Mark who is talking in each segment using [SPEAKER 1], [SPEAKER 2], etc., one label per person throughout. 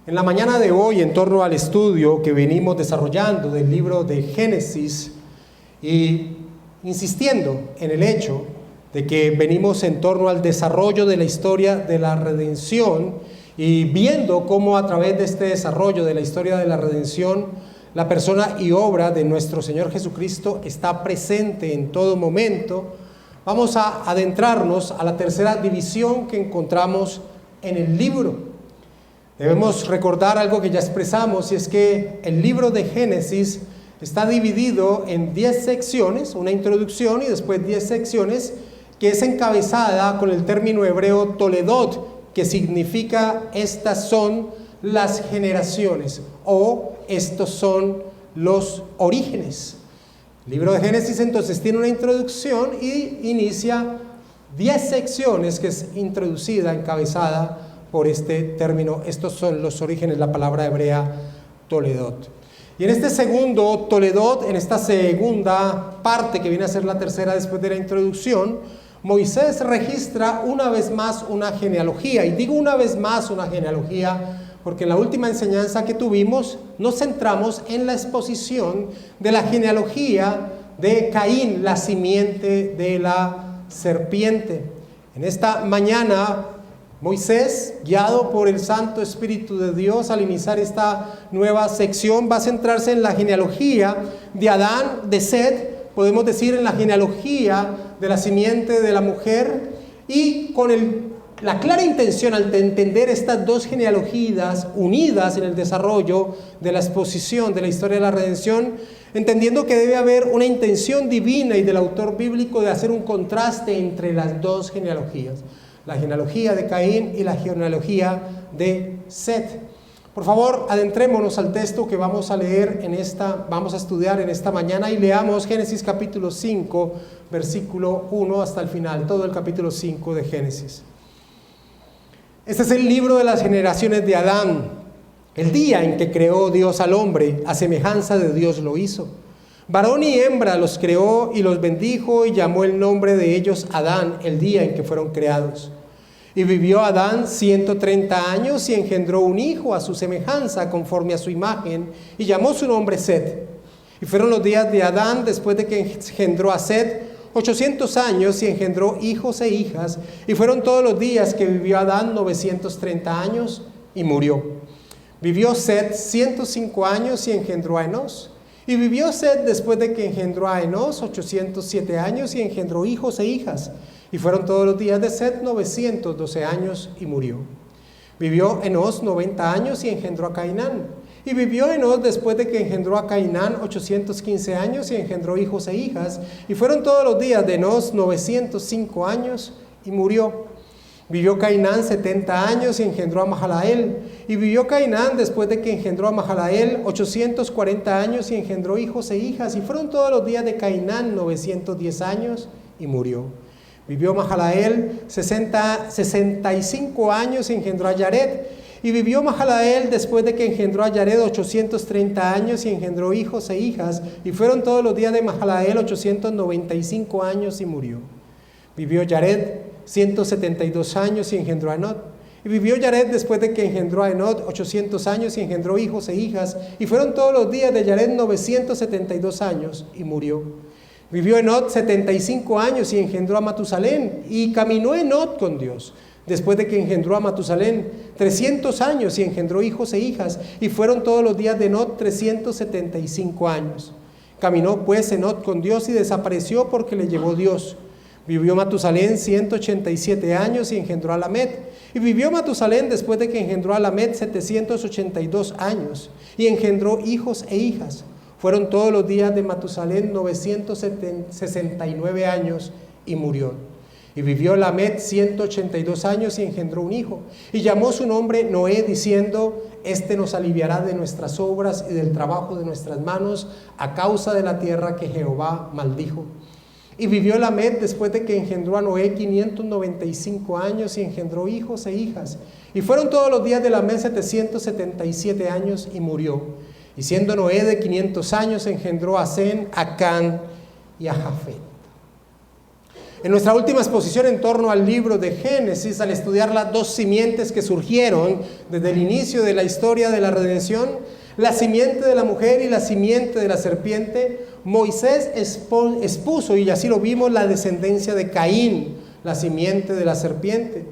[SPEAKER 1] En la mañana de hoy, en torno al estudio que venimos desarrollando del libro de Génesis y insistiendo en el hecho de que venimos en torno al desarrollo de la historia de la redención y viendo cómo a través de este desarrollo de la historia de la redención, la persona y obra de nuestro Señor Jesucristo está presente en todo momento, vamos a adentrarnos a la tercera división que encontramos en el libro. Debemos recordar algo que ya expresamos, y es que el libro de Génesis está dividido en 10 secciones, una introducción y después 10 secciones, que es encabezada con el término hebreo toledot, que significa estas son las generaciones o estos son los orígenes. El libro de Génesis entonces tiene una introducción y inicia 10 secciones que es introducida, encabezada por este término, estos son los orígenes, la palabra hebrea toledot. Y en este segundo toledot, en esta segunda parte que viene a ser la tercera después de la introducción, Moisés registra una vez más una genealogía, y digo una vez más una genealogía porque en la última enseñanza que tuvimos nos centramos en la exposición de la genealogía de Caín, la simiente de la serpiente. En esta mañana Moisés, guiado por el Santo Espíritu de Dios, al iniciar esta nueva sección, va a centrarse en la genealogía de Adán, de Set, podemos decir en la genealogía de la simiente de la mujer, y con la clara intención al entender estas dos genealogías unidas en el desarrollo de la exposición de la historia de la redención, entendiendo que debe haber una intención divina y del autor bíblico de hacer un contraste entre las dos genealogías. La genealogía de Caín y la genealogía de Set. Por favor, adentrémonos al texto que vamos a leer vamos a estudiar en esta mañana, y leamos Génesis capítulo 5, versículo 1 hasta el final, todo el capítulo 5 de Génesis. Este es el libro de las generaciones de Adán. El día en que creó Dios al hombre, a semejanza de Dios lo hizo. Varón y hembra los creó y los bendijo y llamó el nombre de ellos Adán el día en que fueron creados. Y vivió Adán 130 años y engendró un hijo a su semejanza conforme a su imagen y llamó su nombre Set. Y fueron los días de Adán después de que engendró a Set 800 años y engendró hijos e hijas. Y fueron todos los días que vivió Adán 930 años y murió. Vivió Set 105 años y engendró a Enos. Y vivió Set después de que engendró a Enos 807 años y engendró hijos e hijas. Y fueron todos los días de Set 912 años y murió. Vivió Enos 90 años y engendró a Cainán. Y vivió Enos después de que engendró a Cainán 815 años y engendró hijos e hijas. Y fueron todos los días de Enos 905 años y murió. Vivió Cainán 70 años y engendró a Mahalael. Y vivió Cainán después de que engendró a Mahalael 840 años y engendró hijos e hijas. Y fueron todos los días de Cainán 910 años y murió. Vivió Mahalael 65 años y engendró a Yared. Y vivió Mahalael después de que engendró a Yared 830 años y engendró hijos e hijas. Y fueron todos los días de Mahalael 895 años y murió. Vivió Yared 172 años y engendró a Enod. Y vivió Yared después de que engendró a Enod 800 años y engendró hijos e hijas. Y fueron todos los días de Yared 972 años y murió. Vivió Enod 75 años y engendró a Matusalén. Y caminó Enod con Dios después de que engendró a Matusalén 300 años y engendró hijos e hijas. Y fueron todos los días de Enod 375 años. Caminó pues Enod con Dios y desapareció porque le llevó Dios. Vivió Matusalén 187 años y engendró a Lamed. Y vivió Matusalén después de que engendró a Lamed 782 años y engendró hijos e hijas. Fueron todos los días de Matusalén 969 años y murió. Y vivió Lamed 182 años y engendró un hijo. Y llamó su nombre Noé, diciendo: Este nos aliviará de nuestras obras y del trabajo de nuestras manos a causa de la tierra que Jehová maldijo. Y vivió Lamed después de que engendró a Noé 595 años y engendró hijos e hijas. Y fueron todos los días de Lamed 777 años y murió. Y siendo Noé de 500 años engendró a Sem, a Can y a Jafet. en nuestra última exposición en torno al libro de Génesis, al estudiar las dos simientes que surgieron desde el inicio de la historia de la redención, la simiente de la mujer y la simiente de la serpiente, Moisés expuso, y así lo vimos, la descendencia de Caín, la simiente de la serpiente.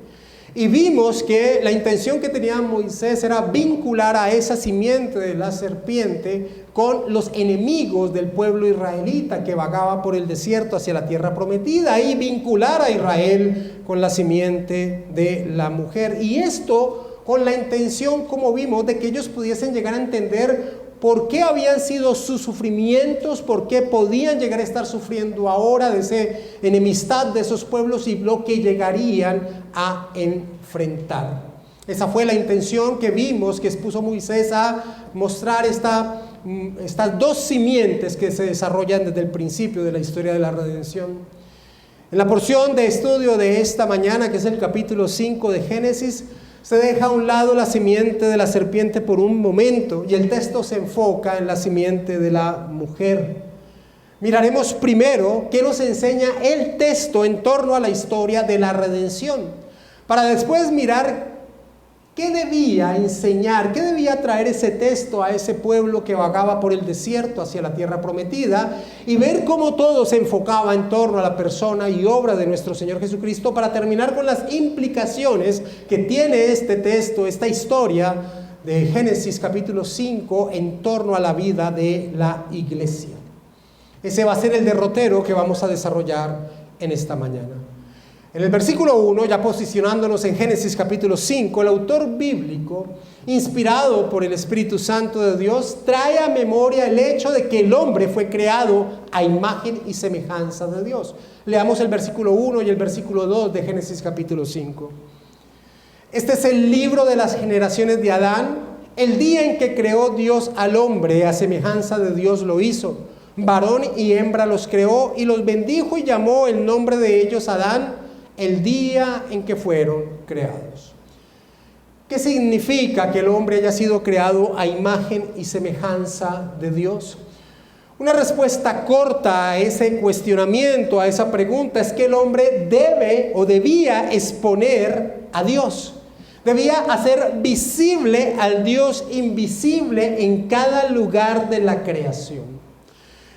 [SPEAKER 1] Y vimos que la intención que tenía Moisés era vincular a esa simiente de la serpiente con los enemigos del pueblo israelita que vagaba por el desierto hacia la tierra prometida, y vincular a Israel con la simiente de la mujer. Y esto con la intención, como vimos, de que ellos pudiesen llegar a entender por qué habían sido sus sufrimientos, por qué podían llegar a estar sufriendo ahora de esa enemistad de esos pueblos y lo que llegarían a enfrentar. Esa fue la intención que vimos que expuso Moisés a mostrar estas dos simientes que se desarrollan desde el principio de la historia de la redención. En la porción de estudio de esta mañana, que es el capítulo 5 de Génesis, se deja a un lado la simiente de la serpiente por un momento y el texto se enfoca en la simiente de la mujer. Miraremos primero qué nos enseña el texto en torno a la historia de la redención, para después mirar qué debía enseñar, qué debía traer ese texto a ese pueblo que vagaba por el desierto hacia la tierra prometida, y ver cómo todo se enfocaba en torno a la persona y obra de nuestro Señor Jesucristo, para terminar con las implicaciones que tiene este texto, esta historia de Génesis capítulo 5 en torno a la vida de la iglesia. Ese va a ser el derrotero que vamos a desarrollar en esta mañana. En el versículo 1, ya posicionándonos en Génesis capítulo 5, el autor bíblico, inspirado por el Espíritu Santo de Dios, trae a memoria el hecho de que el hombre fue creado a imagen y semejanza de Dios. Leamos el versículo 1 y el versículo 2 de Génesis capítulo 5. Este es el libro de las generaciones de Adán. El día en que creó Dios al hombre, a semejanza de Dios lo hizo. Varón y hembra los creó y los bendijo y llamó el nombre de ellos Adán, el día en que fueron creados. ¿Qué significa que el hombre haya sido creado a imagen y semejanza de Dios? Una respuesta corta a ese cuestionamiento, a esa pregunta, es que el hombre debe o debía exponer a Dios. Debía hacer visible al Dios invisible en cada lugar de la creación.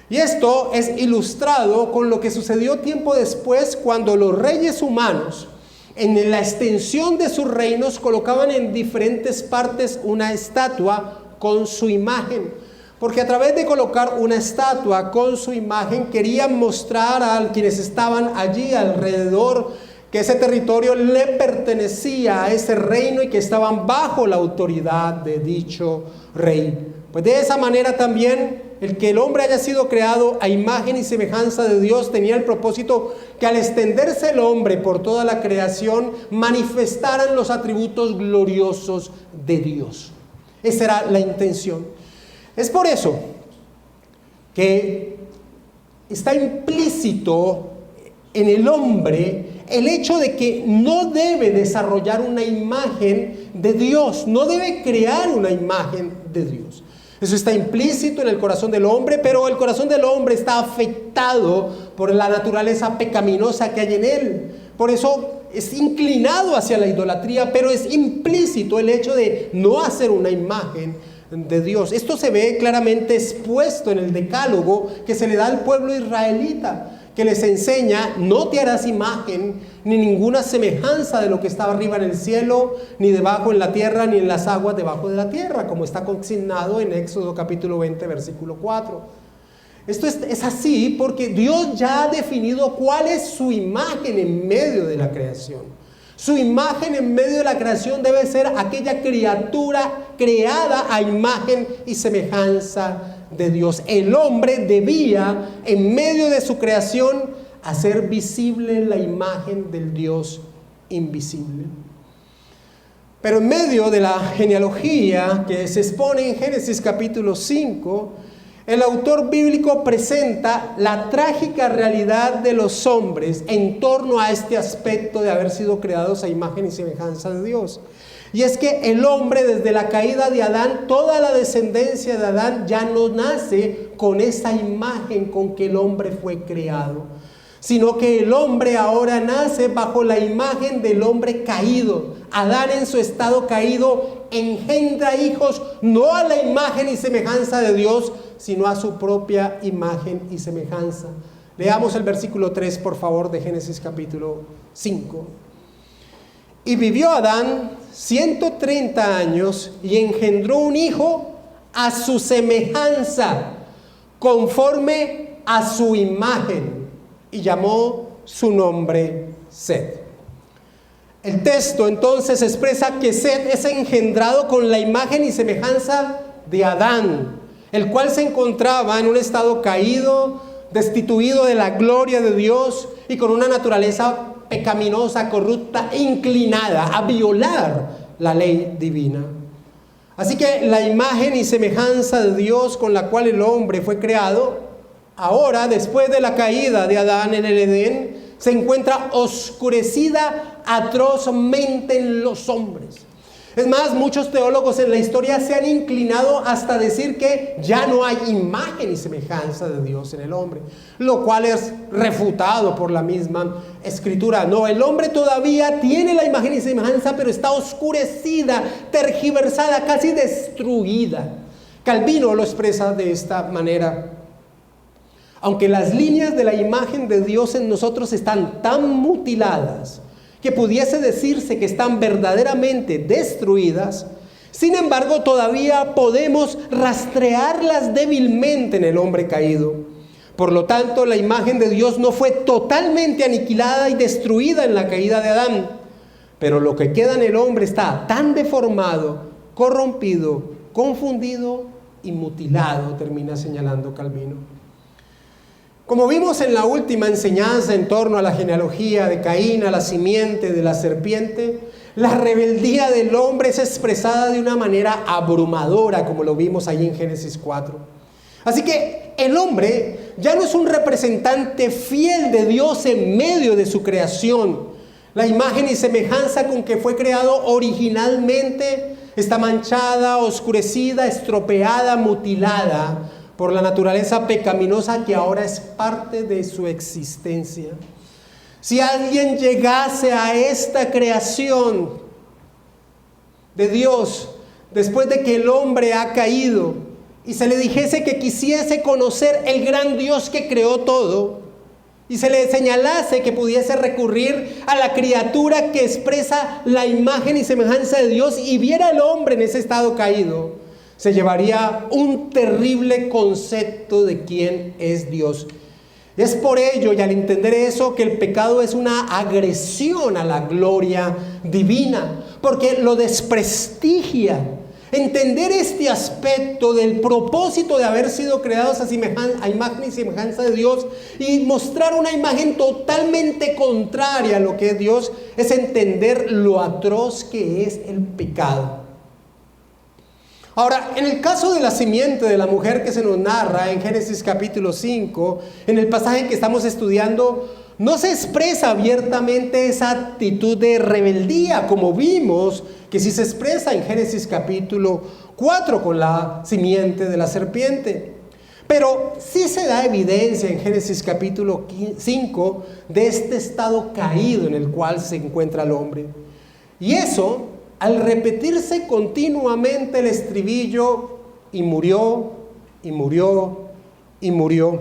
[SPEAKER 1] Y esto es ilustrado con lo que sucedió tiempo después, cuando los reyes humanos, en la extensión de sus reinos, colocaban en diferentes partes una estatua con su imagen. Porque a través de colocar una estatua con su imagen, querían mostrar a quienes estaban allí alrededor que ese territorio le pertenecía a ese reino y que estaban bajo la autoridad de dicho rey. Pues de esa manera también el que el hombre haya sido creado a imagen y semejanza de Dios tenía el propósito que al extenderse el hombre por toda la creación manifestaran los atributos gloriosos de Dios. Esa era la intención. Es por eso que está implícito en el hombre el hecho de que no debe desarrollar una imagen de Dios, no debe crear una imagen de Dios. Eso está implícito en el corazón del hombre, pero el corazón del hombre está afectado por la naturaleza pecaminosa que hay en él. Por eso es inclinado hacia la idolatría, pero es implícito el hecho de no hacer una imagen de Dios. Esto se ve claramente expuesto en el decálogo que se le da al pueblo israelita, que les enseña: no te harás imagen ni ninguna semejanza de lo que está arriba en el cielo, ni debajo en la tierra, ni en las aguas debajo de la tierra, como está consignado en Éxodo capítulo 20, versículo 4. Esto es así porque Dios ya ha definido cuál es su imagen en medio de la creación. Su imagen en medio de la creación debe ser aquella criatura creada a imagen y semejanza de Dios. El hombre debía, en medio de su creación, hacer visible la imagen del Dios invisible. Pero en medio de la genealogía que se expone en Génesis capítulo 5, el autor bíblico presenta la trágica realidad de los hombres en torno a este aspecto de haber sido creados a imagen y semejanza de Dios. Y es que el hombre, desde la caída de Adán, toda la descendencia de Adán ya no nace con esa imagen con que el hombre fue creado, sino que el hombre ahora nace bajo la imagen del hombre caído. Adán en su estado caído engendra hijos no a la imagen y semejanza de Dios, sino a su propia imagen y semejanza. Leamos el versículo 3, por favor, de Génesis capítulo 5. Y vivió Adán 130 años y engendró un hijo a su semejanza, conforme a su imagen, y llamó su nombre Set. El texto entonces expresa que Set es engendrado con la imagen y semejanza de Adán, el cual se encontraba en un estado caído, destituido de la gloria de Dios y con una naturaleza pecaminosa, corrupta, inclinada a violar la ley divina. Así que la imagen y semejanza de Dios con la cual el hombre fue creado, ahora, después de la caída de Adán en el Edén, se encuentra oscurecida atrozmente en los hombres. Es más, muchos teólogos en la historia se han inclinado hasta decir que ya no hay imagen y semejanza de Dios en el hombre, lo cual es refutado por la misma Escritura. No, el hombre todavía tiene la imagen y semejanza, pero está oscurecida, tergiversada, casi destruida. Calvino lo expresa de esta manera: aunque las líneas de la imagen de Dios en nosotros están tan mutiladas que pudiese decirse que están verdaderamente destruidas, sin embargo todavía podemos rastrearlas débilmente en el hombre caído. Por lo tanto, la imagen de Dios no fue totalmente aniquilada y destruida en la caída de Adán, pero lo que queda en el hombre está tan deformado, corrompido, confundido y mutilado, termina señalando Calvino. Como vimos en la última enseñanza en torno a la genealogía de Caín, a la simiente de la serpiente, la rebeldía del hombre es expresada de una manera abrumadora, como lo vimos ahí en Génesis 4. Así que el hombre ya no es un representante fiel de Dios en medio de su creación. La imagen y semejanza con que fue creado originalmente está manchada, oscurecida, estropeada, mutilada por la naturaleza pecaminosa que ahora es parte de su existencia. Si alguien llegase a esta creación de Dios después de que el hombre ha caído y se le dijese que quisiese conocer el gran Dios que creó todo, y se le señalase que pudiese recurrir a la criatura que expresa la imagen y semejanza de Dios y viera al hombre en ese estado caído, se llevaría un terrible concepto de quién es Dios. Es por ello, y al entender eso, que el pecado es una agresión a la gloria divina, porque lo desprestigia. Entender este aspecto del propósito de haber sido creados a imagen y semejanza de Dios y mostrar una imagen totalmente contraria a lo que es Dios, es entender lo atroz que es el pecado. Ahora, en el caso de la simiente de la mujer que se nos narra en Génesis capítulo 5, en el pasaje que estamos estudiando, no se expresa abiertamente esa actitud de rebeldía, como vimos que sí se expresa en Génesis capítulo 4 con la simiente de la serpiente. Pero sí se da evidencia en Génesis capítulo 5 de este estado caído en el cual se encuentra el hombre. Y eso, al repetirse continuamente el estribillo, y murió, y murió, y murió.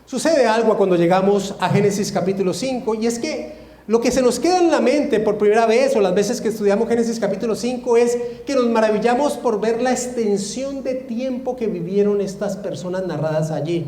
[SPEAKER 1] Sucede algo cuando llegamos a Génesis capítulo 5, y es que lo que se nos queda en la mente por primera vez, o las veces que estudiamos Génesis capítulo 5, es que nos maravillamos por ver la extensión de tiempo que vivieron estas personas narradas allí.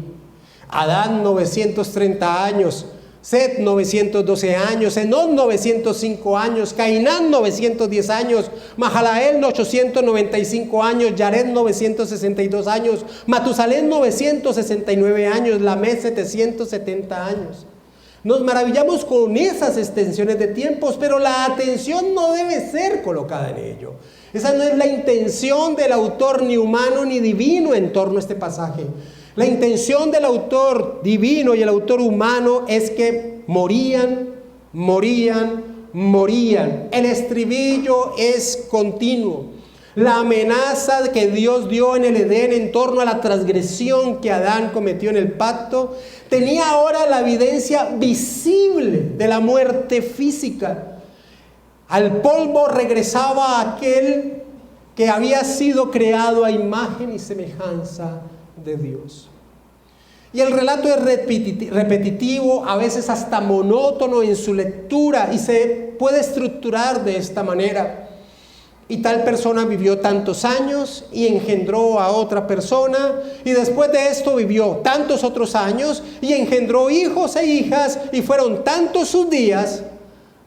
[SPEAKER 1] Adán 930 años, Set 912 años, Enón 905 años, Cainán 910 años, Mahalael 895 años, Yared 962 años, Matusalén 969 años, Lamec 770 años. Nos maravillamos con esas extensiones de tiempos, pero la atención no debe ser colocada en ello. Esa no es la intención del autor, ni humano ni divino, en torno a este pasaje. La intención del autor divino y el autor humano es que morían, morían, morían. El estribillo es continuo. La amenaza que Dios dio en el Edén en torno a la transgresión que Adán cometió en el pacto, tenía ahora la evidencia visible de la muerte física. Al polvo regresaba aquel que había sido creado a imagen y semejanza de Dios. Y el relato es repetitivo, a veces hasta monótono en su lectura, y se puede estructurar de esta manera. Y tal persona vivió tantos años y engendró a otra persona, y después de esto vivió tantos otros años y engendró hijos e hijas, y fueron tantos sus días.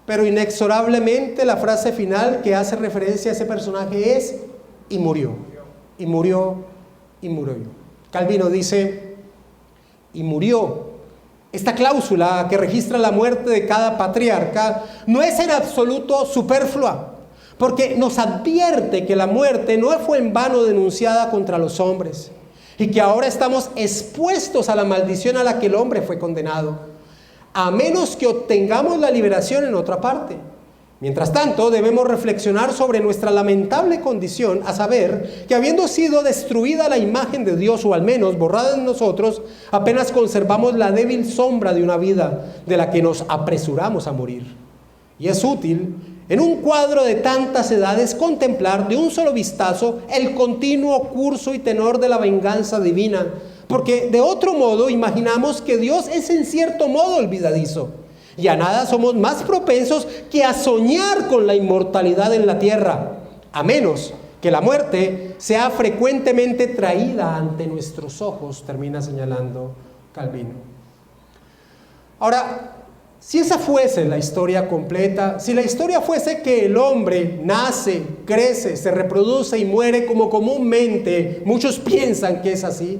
[SPEAKER 1] Pero inexorablemente la frase final que hace referencia a ese personaje es: y murió, y murió, y murió. Calvino dice: y murió. Esta cláusula que registra la muerte de cada patriarca no es en absoluto superflua, porque nos advierte que la muerte no fue en vano denunciada contra los hombres, y que ahora estamos expuestos a la maldición a la que el hombre fue condenado, a menos que obtengamos la liberación en otra parte. Mientras tanto, debemos reflexionar sobre nuestra lamentable condición, a saber, que habiendo sido destruida la imagen de Dios, o al menos borrada en nosotros, apenas conservamos la débil sombra de una vida de la que nos apresuramos a morir. Y es útil, en un cuadro de tantas edades, contemplar de un solo vistazo el continuo curso y tenor de la venganza divina, porque de otro modo imaginamos que Dios es en cierto modo olvidadizo, y a nada somos más propensos que a soñar con la inmortalidad en la tierra, a menos que la muerte sea frecuentemente traída ante nuestros ojos, termina señalando Calvino. Ahora, si esa fuese la historia completa, si la historia fuese que el hombre nace, crece, se reproduce y muere como comúnmente muchos piensan que es así,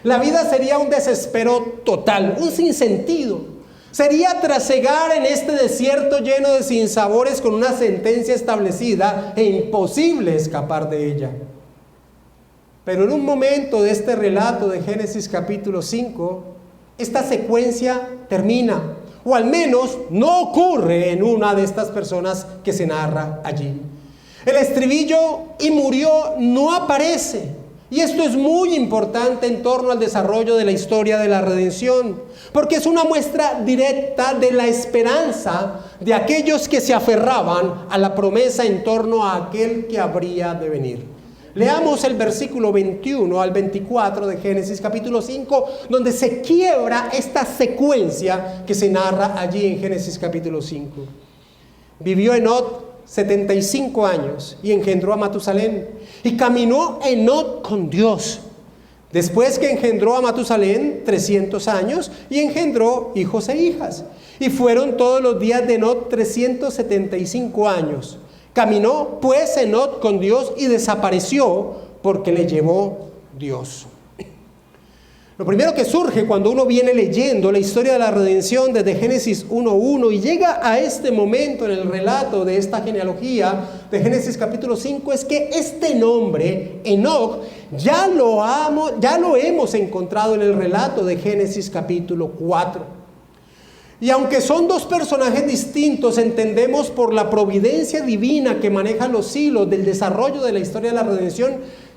[SPEAKER 1] la vida sería un desespero total, un sinsentido. Sería trasegar en este desierto lleno de sinsabores con una sentencia establecida e imposible escapar de ella. Pero en un momento de este relato de Génesis capítulo 5, esta secuencia termina, o al menos no ocurre en una de estas personas que se narra allí. El estribillo "y murió" no aparece. Y esto es muy importante en torno al desarrollo de la historia de la redención, porque es una muestra directa de la esperanza de aquellos que se aferraban a la promesa en torno a aquel que habría de venir. Leamos el versículo 21 al 24 de Génesis capítulo 5, donde se quiebra esta secuencia que se narra allí en Génesis capítulo 5. Vivió Enoc 75 años y engendró a Matusalén, y caminó Enoc con Dios. Después que engendró a Matusalén 300 años y engendró hijos e hijas, y fueron todos los días de Enoc 375 años. Caminó pues Enoc con Dios y desapareció porque le llevó Dios. Lo primero que surge cuando uno viene leyendo la historia de la redención desde Génesis 1:1 y llega a este momento en el relato de esta genealogía de Génesis capítulo 5 es que este nombre, Enoc, ya lo hemos encontrado en el relato de Génesis capítulo 4. Y aunque son dos personajes distintos, entendemos por la providencia divina que maneja los hilos del desarrollo de la historia de la redención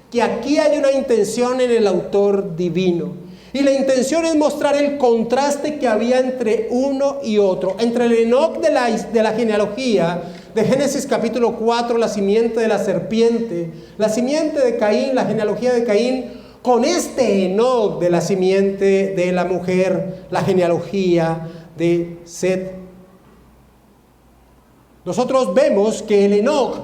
[SPEAKER 1] que aquí hay una intención en el autor divino. Y la intención es mostrar el contraste que había entre uno y otro, entre el Enoc de la genealogía de Génesis capítulo 4, la simiente de la serpiente, la simiente de Caín, la genealogía de Caín, con este Enoc de la simiente de la mujer, la genealogía de Set. Nosotros vemos que el Enoc,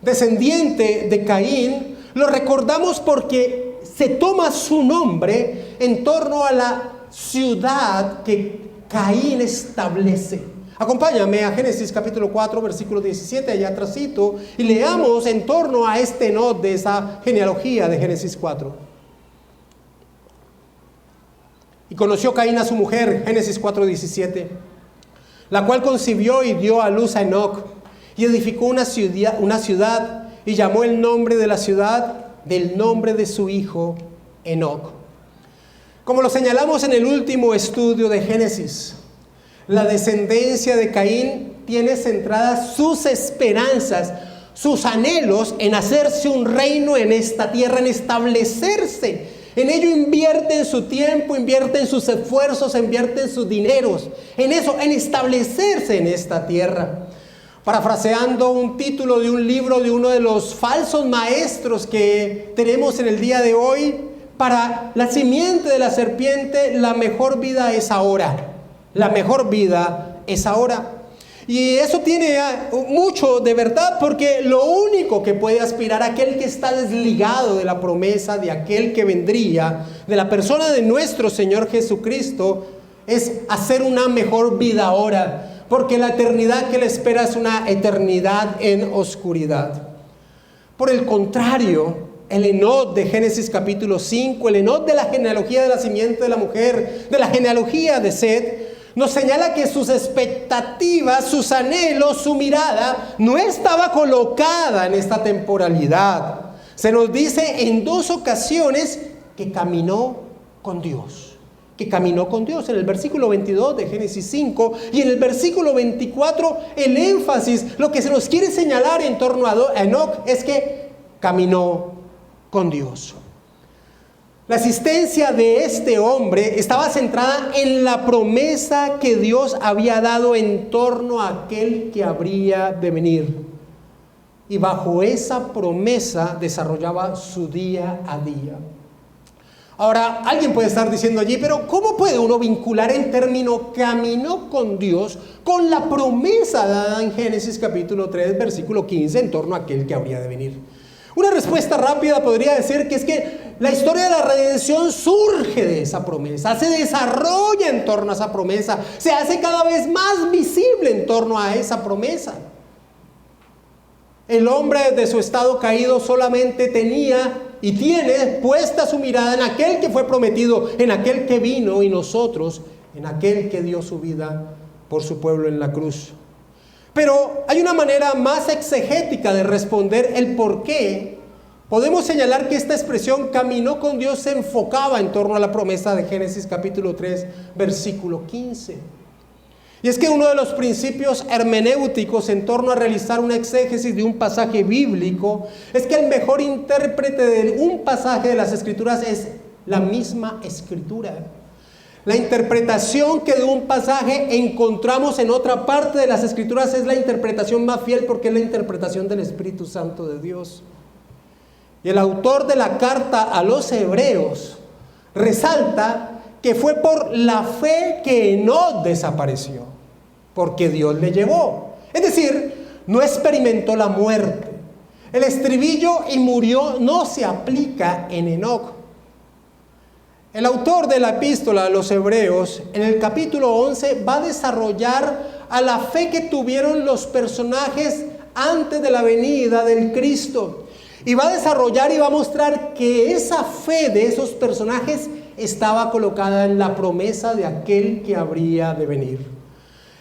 [SPEAKER 1] descendiente de Caín, lo recordamos porque se toma su nombre en torno a la ciudad que Caín establece. Acompáñame a Génesis capítulo 4, versículo 17, allá atrásito, y leamos en torno a este Enoc de esa genealogía de Génesis 4. Y conoció Caín a su mujer, Génesis 4, 17, la cual concibió y dio a luz a Enoc, y edificó una ciudad, y llamó el nombre de la ciudad del nombre de su hijo Enoc. Como lo señalamos en el último estudio de Génesis, la descendencia de Caín tiene centradas sus esperanzas, sus anhelos en hacerse un reino en esta tierra, en establecerse. En ello invierte en su tiempo, invierte en sus esfuerzos, invierte en sus dineros. En eso, en establecerse en esta tierra. Parafraseando un título de un libro de uno de los falsos maestros que tenemos en el día de hoy, para la simiente de la serpiente, la mejor vida es ahora. La mejor vida es ahora. Y eso tiene mucho de verdad, porque lo único que puede aspirar aquel que está desligado de la promesa de aquel que vendría, de la persona de nuestro Señor Jesucristo, es hacer una mejor vida ahora, porque la eternidad que le espera es una eternidad en oscuridad. Por el contrario, el Enoc de Génesis capítulo 5, el Enoc de la genealogía de la simiente de la mujer, de la genealogía de Set, nos señala que sus expectativas, sus anhelos, su mirada no estaba colocada en esta temporalidad. Se nos dice en 2 ocasiones que caminó con Dios. Que caminó con Dios. En el versículo 22 de Génesis 5 y en el versículo 24, el énfasis, lo que se nos quiere señalar en torno a Enoc es que caminó con Dios. La existencia de este hombre estaba centrada en la promesa que Dios había dado en torno a aquel que habría de venir. Y bajo esa promesa desarrollaba su día a día. Ahora, alguien puede estar diciendo allí, pero ¿cómo puede uno vincular el término caminó con Dios con la promesa dada en Génesis capítulo 3, versículo 15 en torno a aquel que habría de venir? Una respuesta rápida podría decir que es que la historia de la redención surge de esa promesa, se desarrolla en torno a esa promesa, se hace cada vez más visible en torno a esa promesa. El hombre de su estado caído solamente tenía y tiene puesta su mirada en aquel que fue prometido, en aquel que vino, y nosotros en aquel que dio su vida por su pueblo en la cruz. Pero hay una manera más exegética de responder el por qué. Podemos señalar que esta expresión caminó con Dios se enfocaba en torno a la promesa de Génesis capítulo 3, versículo 15. Y es que uno de los principios hermenéuticos en torno a realizar una exégesis de un pasaje bíblico es que el mejor intérprete de un pasaje de las Escrituras es la misma Escritura. La interpretación que de un pasaje encontramos en otra parte de las Escrituras es la interpretación más fiel, porque es la interpretación del Espíritu Santo de Dios. Y el autor de la carta a los Hebreos resalta que fue por la fe que Enoc desapareció, porque Dios le llevó. Es decir, no experimentó la muerte. El estribillo "y murió" no se aplica en Enoc. El autor de la epístola a los Hebreos, en el capítulo 11, va a desarrollar a la fe que tuvieron los personajes antes de la venida del Cristo. Y va a desarrollar y va a mostrar que esa fe de esos personajes estaba colocada en la promesa de aquel que habría de venir.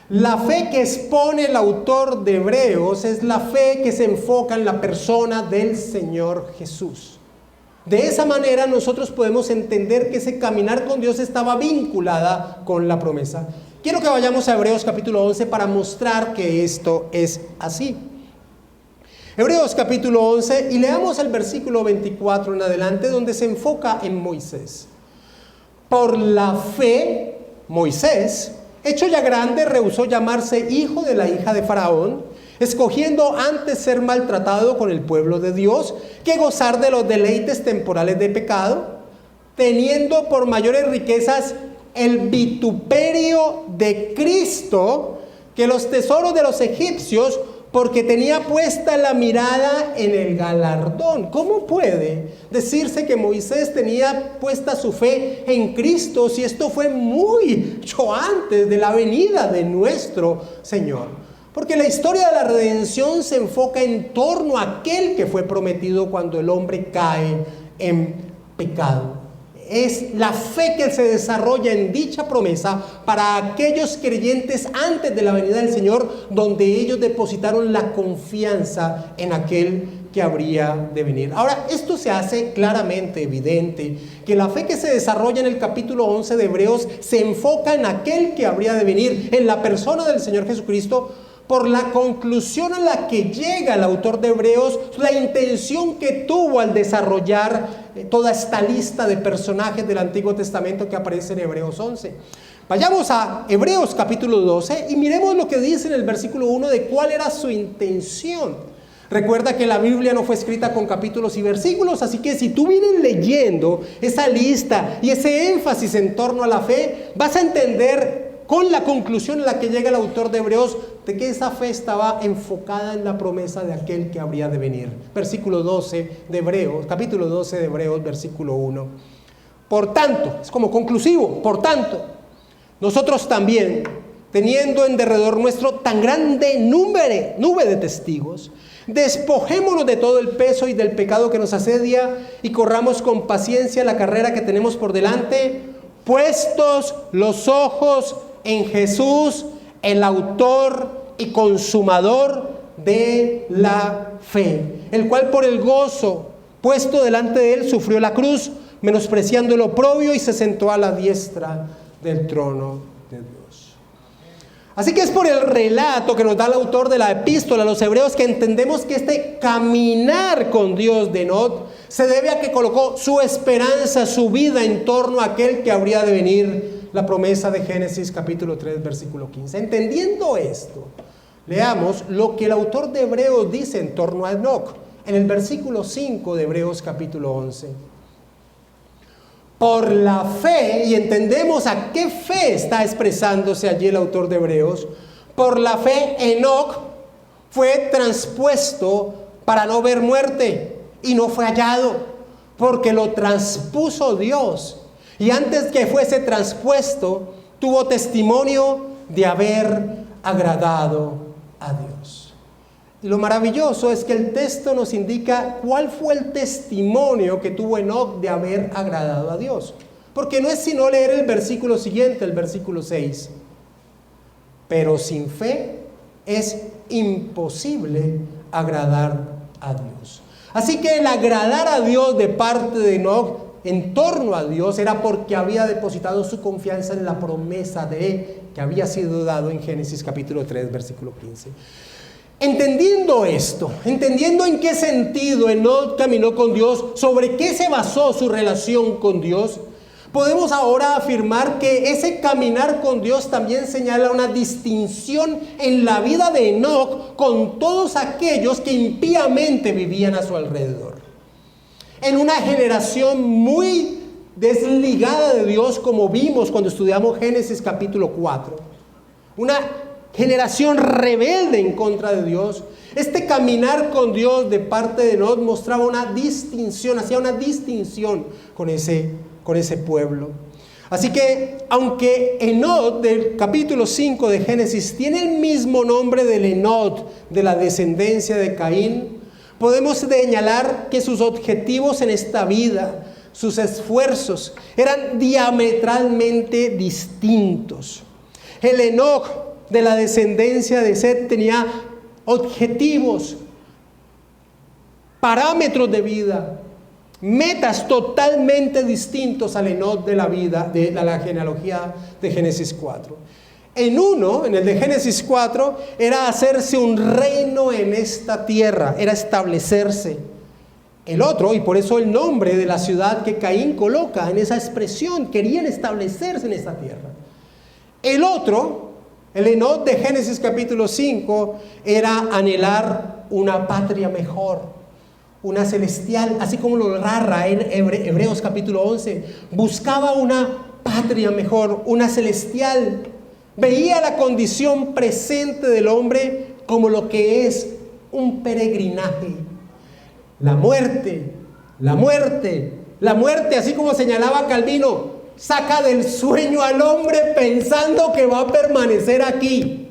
[SPEAKER 1] La fe que expone el autor de Hebreos es la fe que se enfoca en la persona del Señor Jesús. De esa manera nosotros podemos entender que ese caminar con Dios estaba vinculada con la promesa. Quiero que vayamos a Hebreos capítulo 11 para mostrar que esto es así. Hebreos capítulo 11, y leamos el versículo 24 en adelante, donde se enfoca en Moisés. Por la fe, Moisés, hecho ya grande, rehusó llamarse hijo de la hija de Faraón, escogiendo antes ser maltratado con el pueblo de Dios que gozar de los deleites temporales de pecado, teniendo por mayores riquezas el vituperio de Cristo que los tesoros de los egipcios, porque tenía puesta la mirada en el galardón. ¿Cómo puede decirse que Moisés tenía puesta su fe en Cristo si esto fue mucho antes de la venida de nuestro Señor? Porque la historia de la redención se enfoca en torno a aquel que fue prometido cuando el hombre cae en pecado. Es la fe que se desarrolla en dicha promesa para aquellos creyentes antes de la venida del Señor, donde ellos depositaron la confianza en aquel que habría de venir. Ahora, esto se hace claramente evidente, que la fe que se desarrolla en el capítulo 11 de Hebreos se enfoca en aquel que habría de venir, en la persona del Señor Jesucristo, por la conclusión a la que llega el autor de Hebreos, la intención que tuvo al desarrollar toda esta lista de personajes del Antiguo Testamento que aparece en Hebreos 11. Vayamos a Hebreos capítulo 12 y miremos lo que dice en el versículo 1 de cuál era su intención. Recuerda que la Biblia no fue escrita con capítulos y versículos, así que si tú vienes leyendo esa lista y ese énfasis en torno a la fe, vas a entender con la conclusión en la que llega el autor de Hebreos de que esa fe estaba enfocada en la promesa de aquel que habría de venir. Versículo 12 de Hebreos, capítulo 12 de Hebreos, versículo 1. Por tanto, es como conclusivo, por tanto, nosotros también, teniendo en derredor nuestro tan grande nube de testigos, despojémonos de todo el peso y del pecado que nos asedia y corramos con paciencia la carrera que tenemos por delante, puestos los ojos en Jesús, el autor y consumador de la fe, el cual por el gozo puesto delante de él sufrió la cruz, menospreciando el oprobio, y se sentó a la diestra del trono de Dios. Así que es por el relato que nos da el autor de la epístola a los hebreos que entendemos que este caminar con Dios de Enoc se debe a que colocó su esperanza, su vida en torno a aquel que habría de venir, la promesa de Génesis capítulo 3 versículo 15. Entendiendo esto, leamos lo que el autor de Hebreos dice en torno a Enoc en el versículo 5 de Hebreos capítulo 11. Por la fe, y entendemos a qué fe está expresándose allí el autor de Hebreos, por la fe Enoc fue transpuesto para no ver muerte y no fue hallado, porque lo transpuso Dios. Y antes que fuese transpuesto, tuvo testimonio de haber agradado a Dios. Y lo maravilloso es que el texto nos indica cuál fue el testimonio que tuvo Enoc de haber agradado a Dios. Porque no es sino leer el versículo siguiente, el versículo 6. Pero sin fe es imposible agradar a Dios. Así que el agradar a Dios de parte de Enoc en torno a Dios era porque había depositado su confianza en la promesa de que había sido dado en Génesis capítulo 3 versículo 15. Entendiendo esto, entendiendo en qué sentido Enoc caminó con Dios, sobre qué se basó su relación con Dios, podemos ahora afirmar que ese caminar con Dios también señala una distinción en la vida de Enoc con todos aquellos que impíamente vivían a su alrededor. En una generación muy desligada de Dios, como vimos cuando estudiamos Génesis capítulo 4, una generación rebelde en contra de Dios, este caminar con Dios de parte de Enoc mostraba una distinción, hacía una distinción con ese pueblo. Así que, aunque Enoc del capítulo 5 de Génesis tiene el mismo nombre del Enoc de la descendencia de Caín, podemos señalar que sus objetivos en esta vida, sus esfuerzos, eran diametralmente distintos. El Enoc de la descendencia de Set tenía objetivos, parámetros de vida, metas totalmente distintos al Enoc de la vida, de la genealogía de Génesis 4. En el de Génesis 4, era hacerse un reino en esta tierra, era establecerse. El otro, y por eso el nombre de la ciudad que Caín coloca en esa expresión, querían establecerse en esta tierra. El otro, el Enoc de Génesis capítulo 5, era anhelar una patria mejor, una celestial, así como lo narra en Hebreos capítulo 11, buscaba una patria mejor, una celestial. Veía la condición presente del hombre como lo que es un peregrinaje. La muerte, así como señalaba Calvino, saca del sueño al hombre pensando que va a permanecer aquí.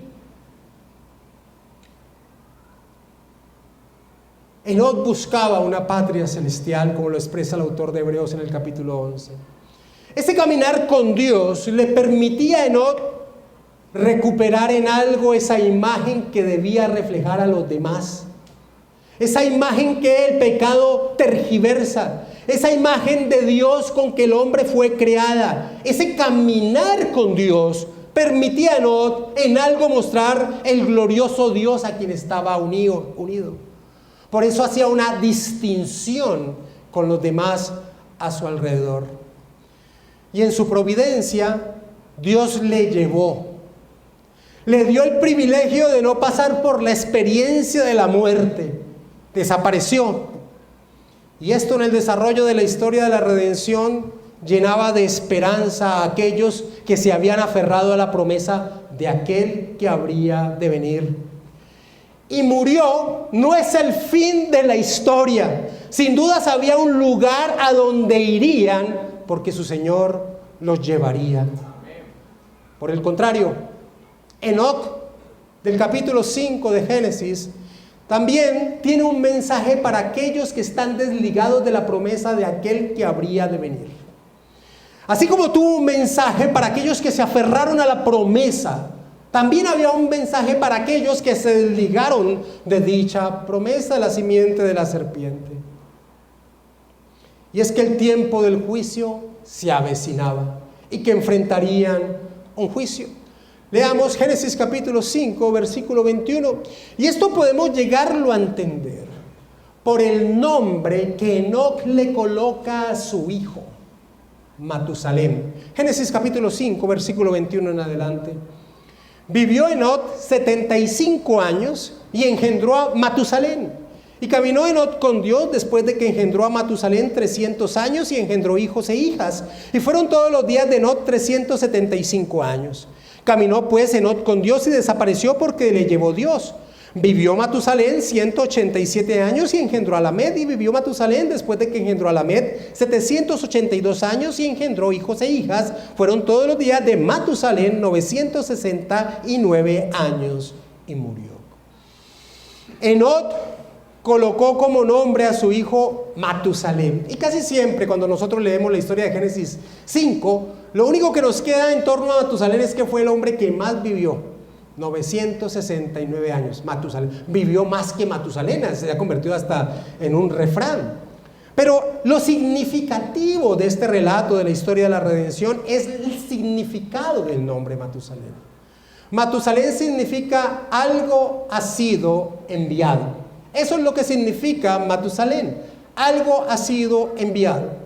[SPEAKER 1] Enoc buscaba una patria celestial, como lo expresa el autor de Hebreos en el capítulo 11. Ese caminar con Dios le permitía a Enoc recuperar en algo esa imagen que debía reflejar a los demás. Esa imagen que el pecado tergiversa. Esa imagen de Dios con que el hombre fue creada. Ese caminar con Dios permitía a Enoc en algo mostrar el glorioso Dios a quien estaba unido. Por eso hacía una distinción con los demás a su alrededor. Y en su providencia, Dios le llevó. Le dio el privilegio de no pasar por la experiencia de la muerte. Desapareció. Y esto en el desarrollo de la historia de la redención llenaba de esperanza a aquellos que se habían aferrado a la promesa de aquel que habría de venir. Y murió no es el fin de la historia. Sin dudas había un lugar a donde irían porque su Señor los llevaría. Por el contrario, Enoc, del capítulo 5 de Génesis, también tiene un mensaje para aquellos que están desligados de la promesa de aquel que habría de venir. Así como tuvo un mensaje para aquellos que se aferraron a la promesa, también había un mensaje para aquellos que se desligaron de dicha promesa, la simiente de la serpiente. Y es que el tiempo del juicio se avecinaba y que enfrentarían un juicio. Leamos Génesis capítulo 5, versículo 21. Y esto podemos llegarlo a entender por el nombre que Enoc le coloca a su hijo, Matusalén. Génesis capítulo 5, versículo 21 en adelante. Vivió Enoc 75 años y engendró a Matusalén. Y caminó Enoc con Dios después de que engendró a Matusalén 300 años y engendró hijos e hijas. Y fueron todos los días de Enoc 375 años. Caminó pues Enoc con Dios y desapareció porque le llevó Dios. Vivió Matusalén 187 años y engendró a Lamed. Y vivió Matusalén después de que engendró a Lamed 782 años y engendró hijos e hijas. Fueron todos los días de Matusalén 969 años y murió. Enoc colocó como nombre a su hijo Matusalén. Y casi siempre cuando nosotros leemos la historia de Génesis 5, lo único que nos queda en torno a Matusalén es que fue el hombre que más vivió, 969 años. Matusalén vivió más que Matusalén, se ha convertido hasta en un refrán. Pero lo significativo de este relato de la historia de la redención es el significado del nombre Matusalén. Matusalén significa algo ha sido enviado. Eso es lo que significa Matusalén, algo ha sido enviado.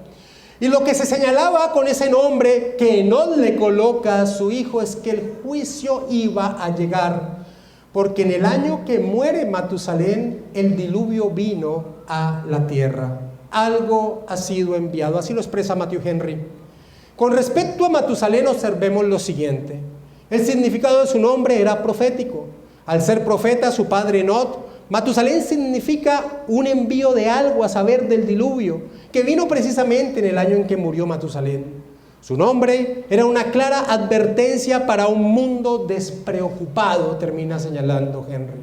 [SPEAKER 1] Y lo que se señalaba con ese nombre que Enoc le coloca a su hijo es que el juicio iba a llegar, porque en el año que muere Matusalén, el diluvio vino a la tierra. Algo ha sido enviado, así lo expresa Matthew Henry. Con respecto a Matusalén observemos lo siguiente. El significado de su nombre era profético. Al ser profeta, su padre Enoc, Matusalén significa un envío de algo, a saber, del diluvio, que vino precisamente en el año en que murió Matusalén. Su nombre era una clara advertencia para un mundo despreocupado, termina señalando Henry.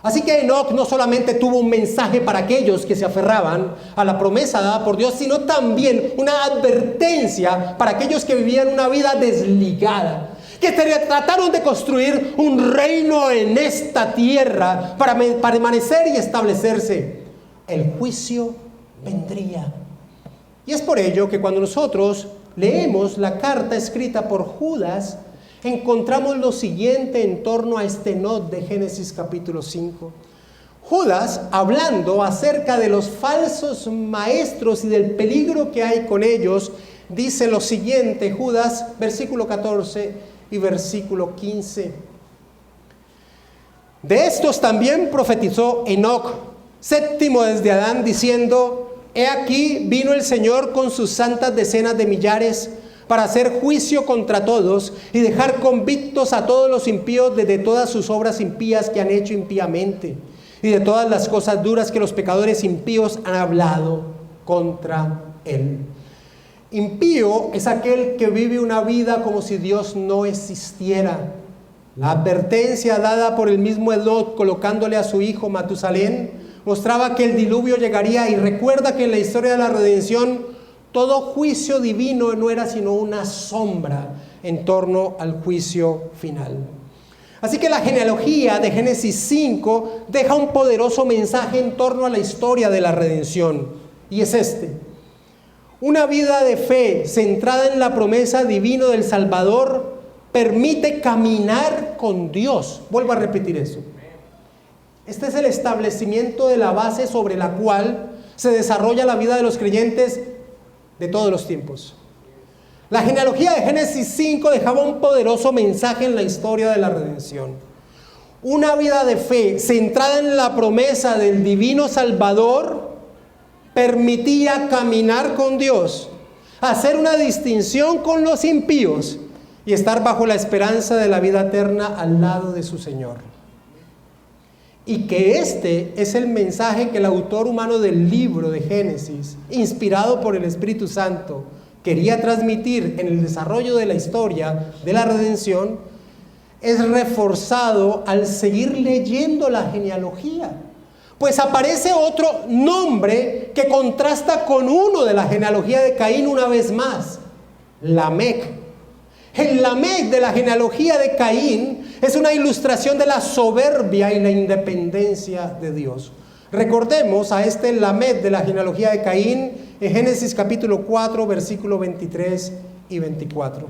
[SPEAKER 1] Así que Enoc no solamente tuvo un mensaje para aquellos que se aferraban a la promesa dada por Dios, sino también una advertencia para aquellos que vivían una vida desligada, que trataron de construir un reino en esta tierra para permanecer y establecerse. El juicio vendría. Y es por ello que cuando nosotros leemos la carta escrita por Judas, encontramos lo siguiente en torno a este Enoc de Génesis capítulo 5. Judas, hablando acerca de los falsos maestros y del peligro que hay con ellos, dice lo siguiente, Judas, versículo 14 y versículo 15. De estos también profetizó Enoc, séptimo desde Adán, diciendo: he aquí vino el Señor con sus santas decenas de millares para hacer juicio contra todos y dejar convictos a todos los impíos de todas sus obras impías que han hecho impíamente y de todas las cosas duras que los pecadores impíos han hablado contra él. Impío es aquel que vive una vida como si Dios no existiera. La advertencia dada por el mismo Enoc colocándole a su hijo Matusalén mostraba que el diluvio llegaría, y recuerda que en la historia de la redención todo juicio divino no era sino una sombra en torno al juicio final. Así que la genealogía de Génesis 5 deja un poderoso mensaje en torno a la historia de la redención, y es este: Una vida de fe centrada en la promesa divina del Salvador permite caminar con Dios. Vuelvo a repetir eso. Este es el establecimiento de la base sobre la cual se desarrolla la vida de los creyentes de todos los tiempos. La genealogía de Génesis 5 dejaba un poderoso mensaje en la historia de la redención. Una vida de fe centrada en la promesa del divino Salvador permitía caminar con Dios, hacer una distinción con los impíos y estar bajo la esperanza de la vida eterna al lado de su Señor. Y que este es el mensaje que el autor humano del libro de Génesis, inspirado por el Espíritu Santo, quería transmitir en el desarrollo de la historia de la redención, es reforzado al seguir leyendo la genealogía. Pues aparece otro nombre que contrasta con uno de la genealogía de Caín una vez más: Lamec. El Lamec de la genealogía de Caín es una ilustración de la soberbia y la independencia de Dios. Recordemos a este Lamec de la genealogía de Caín en Génesis capítulo 4, versículos 23 y 24.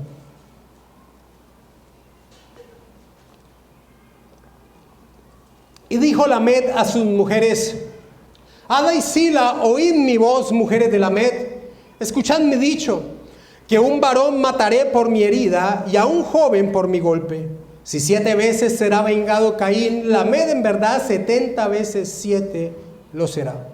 [SPEAKER 1] Y dijo Lamec a sus mujeres: Ada y Sila, oíd mi voz, mujeres de Lamec, escuchad mi dicho, que un varón mataré por mi herida y a un joven por mi golpe. Si 7 veces será vengado Caín, Lamec en verdad 70 veces 7 lo será.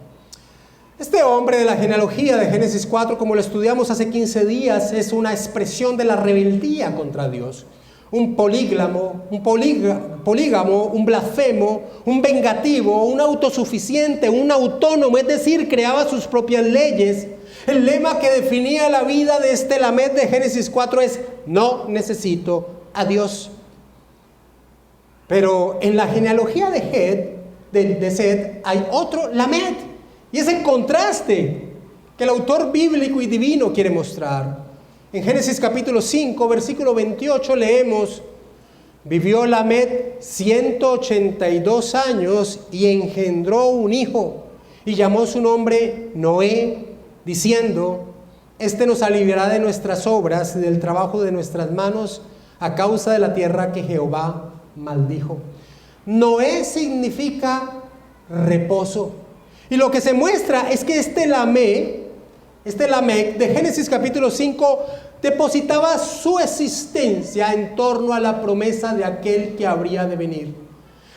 [SPEAKER 1] Este hombre de la genealogía de Génesis 4, como lo estudiamos hace 15 días, es una expresión de la rebeldía contra Dios. Un polígamo, un blasfemo, un vengativo, un autosuficiente, un autónomo, es decir, creaba sus propias leyes. El lema que definía la vida de este Lamec de Génesis 4 es: no necesito a Dios. Pero en la genealogía de Set hay otro Lamec, y es el contraste que el autor bíblico y divino quiere mostrar. En Génesis capítulo 5, versículo 28 leemos: vivió Lamec 182 años y engendró un hijo, y llamó su nombre Noé, diciendo: este nos aliviará de nuestras obras y del trabajo de nuestras manos, a causa de la tierra que Jehová maldijo. Noé significa reposo, y lo que se muestra es que este Lamec de Génesis capítulo 5 depositaba su existencia en torno a la promesa de aquel que habría de venir,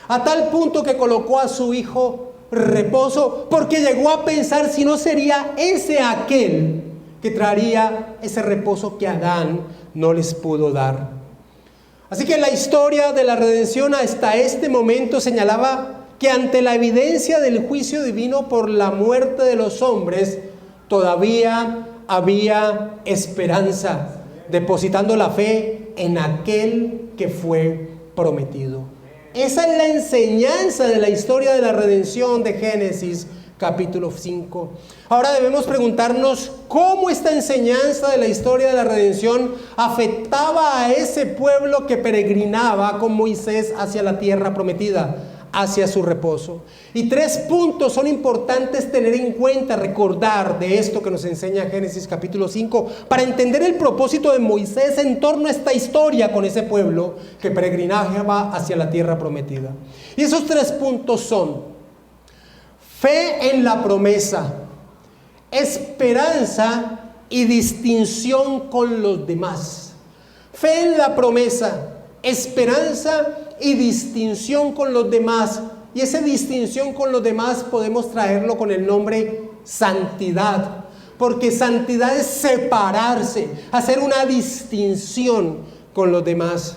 [SPEAKER 1] a tal punto que colocó a su hijo reposo, porque llegó a pensar si no sería ese aquel que traería ese reposo que Adán no les pudo dar. Así que la historia de la redención hasta este momento señalaba que ante la evidencia del juicio divino por la muerte de los hombres, todavía había esperanza, depositando la fe en aquel que fue prometido. Esa es la enseñanza de la historia de la redención de Génesis capítulo 5. Ahora debemos preguntarnos cómo esta enseñanza de la historia de la redención afectaba a ese pueblo que peregrinaba con Moisés hacia la tierra prometida, hacia su reposo. Y 3 puntos son importantes tener en cuenta, recordar de esto que nos enseña Génesis capítulo 5, para entender el propósito de Moisés en torno a esta historia con ese pueblo que peregrinaba hacia la tierra prometida. Y esos 3 puntos son: fe en la promesa, esperanza y distinción con los demás. Fe en la promesa, esperanza y distinción con los demás. Y esa distinción con los demás podemos traerlo con el nombre santidad, porque santidad es separarse, hacer una distinción con los demás.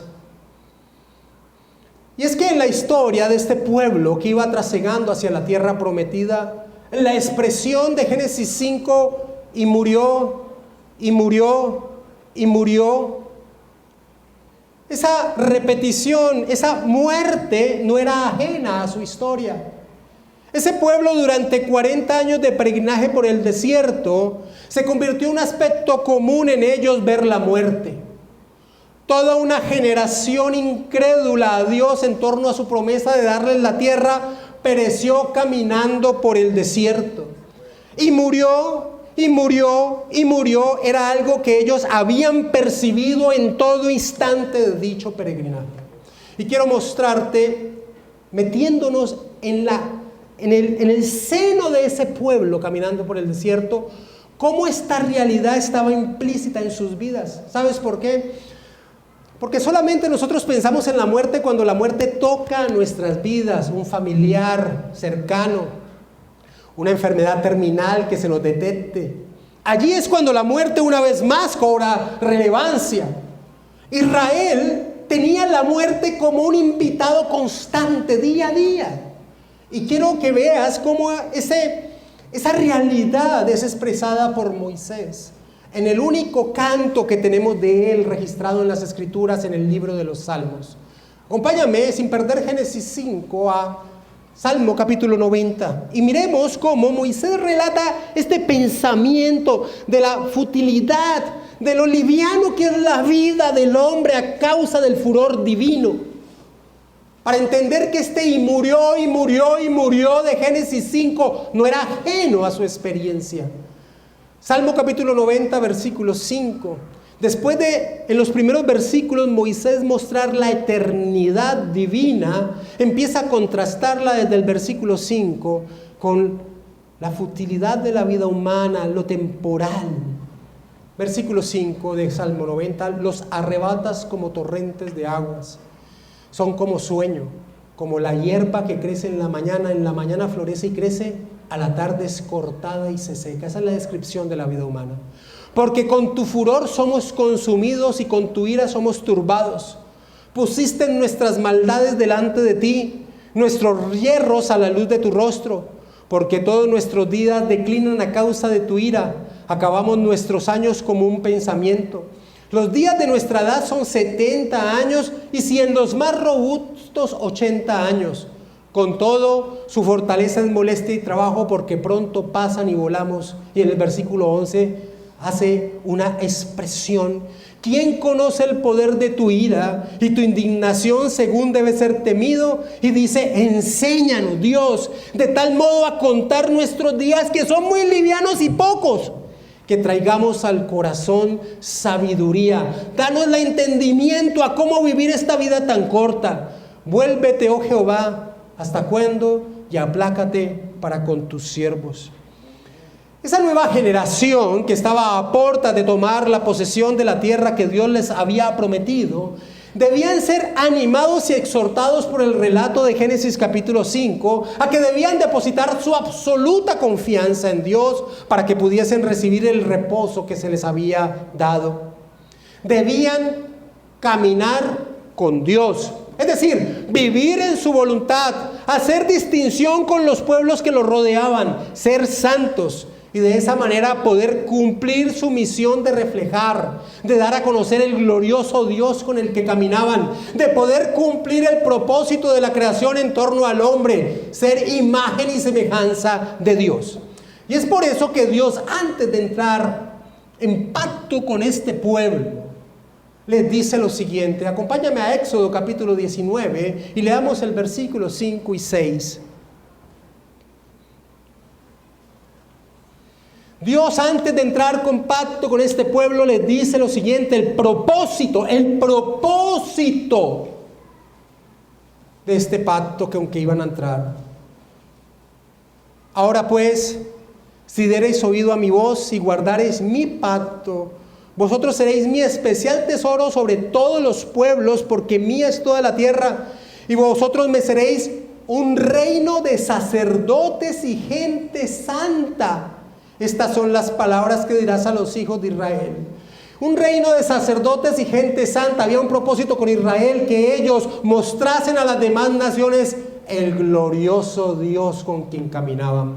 [SPEAKER 1] Y es que en la historia de este pueblo que iba trasegando hacia la tierra prometida, la expresión de Génesis 5, y murió, y murió, y murió, esa repetición, esa muerte no era ajena a su historia. Ese pueblo durante 40 años de peregrinaje por el desierto se convirtió en un aspecto común en ellos ver la muerte. Toda una generación incrédula a Dios en torno a su promesa de darles la tierra pereció caminando por el desierto. Y murió y murió, era algo que ellos habían percibido en todo instante de dicho peregrinaje. Y quiero mostrarte, metiéndonos en el seno de ese pueblo, caminando por el desierto, cómo esta realidad estaba implícita en sus vidas. ¿Sabes por qué? Porque solamente nosotros pensamos en la muerte cuando la muerte toca nuestras vidas, un familiar cercano, una enfermedad terminal que se nos detecte. Allí es cuando la muerte una vez más cobra relevancia. Israel tenía la muerte como un invitado constante, día a día. Y quiero que veas cómo esa realidad es expresada por Moisés en el único canto que tenemos de él registrado en las Escrituras, en el libro de los Salmos. Acompáñame, sin perder Génesis 5, a Salmo capítulo 90. Y miremos cómo Moisés relata este pensamiento de la futilidad, de lo liviano que es la vida del hombre a causa del furor divino. Para entender que y murió de Génesis 5 no era ajeno a su experiencia. Salmo capítulo 90, versículo 5. Después de, en los primeros versículos, Moisés mostrar la eternidad divina, empieza a contrastarla desde el versículo 5 con la futilidad de la vida humana, lo temporal. Versículo 5 de Salmo 90, los arrebatas como torrentes de aguas. Son como sueño, como la hierba que crece en la mañana florece y crece, a la tarde es cortada y se seca. Esa es la descripción de la vida humana. Porque con tu furor somos consumidos y con tu ira somos turbados. Pusiste nuestras maldades delante de ti, nuestros hierros a la luz de tu rostro, porque todos nuestros días declinan a causa de tu ira, acabamos nuestros años como un pensamiento. Los días de nuestra edad son 70 años y si en los más robustos 80 años. Con todo, su fortaleza es molestia y trabajo porque pronto pasan y volamos. Y en el versículo 11 hace una expresión. ¿Quién conoce el poder de tu ira y tu indignación según debe ser temido? Y dice, enséñanos, Dios, de tal modo a contar nuestros días que son muy livianos y pocos, que traigamos al corazón sabiduría. Danos el entendimiento a cómo vivir esta vida tan corta. Vuélvete, oh Jehová, ¿hasta cuándo? Y aplácate para con tus siervos. Esa nueva generación que estaba a puertas de tomar la posesión de la tierra que Dios les había prometido, debían ser animados y exhortados por el relato de Génesis capítulo 5 a que debían depositar su absoluta confianza en Dios para que pudiesen recibir el reposo que se les había dado. Debían caminar con Dios, es decir, vivir en su voluntad, hacer distinción con los pueblos que los rodeaban, ser santos. Y de esa manera poder cumplir su misión de reflejar, de dar a conocer el glorioso Dios con el que caminaban, de poder cumplir el propósito de la creación en torno al hombre, ser imagen y semejanza de Dios. Y es por eso que Dios, antes de entrar en pacto con este pueblo, les dice lo siguiente. Acompáñame a Éxodo capítulo 19 y leamos el versículo 5 y 6. Dios, antes de entrar en pacto con este pueblo, les dice lo siguiente: el propósito de este pacto con que iban a entrar. Ahora pues, si diereis oído a mi voz y guardareis mi pacto, vosotros seréis mi especial tesoro sobre todos los pueblos, porque mía es toda la tierra, y vosotros me seréis un reino de sacerdotes y gente santa. Estas son las palabras que dirás a los hijos de Israel. Un reino de sacerdotes y gente santa. Había un propósito con Israel, que ellos mostrasen a las demás naciones el glorioso Dios con quien caminaban.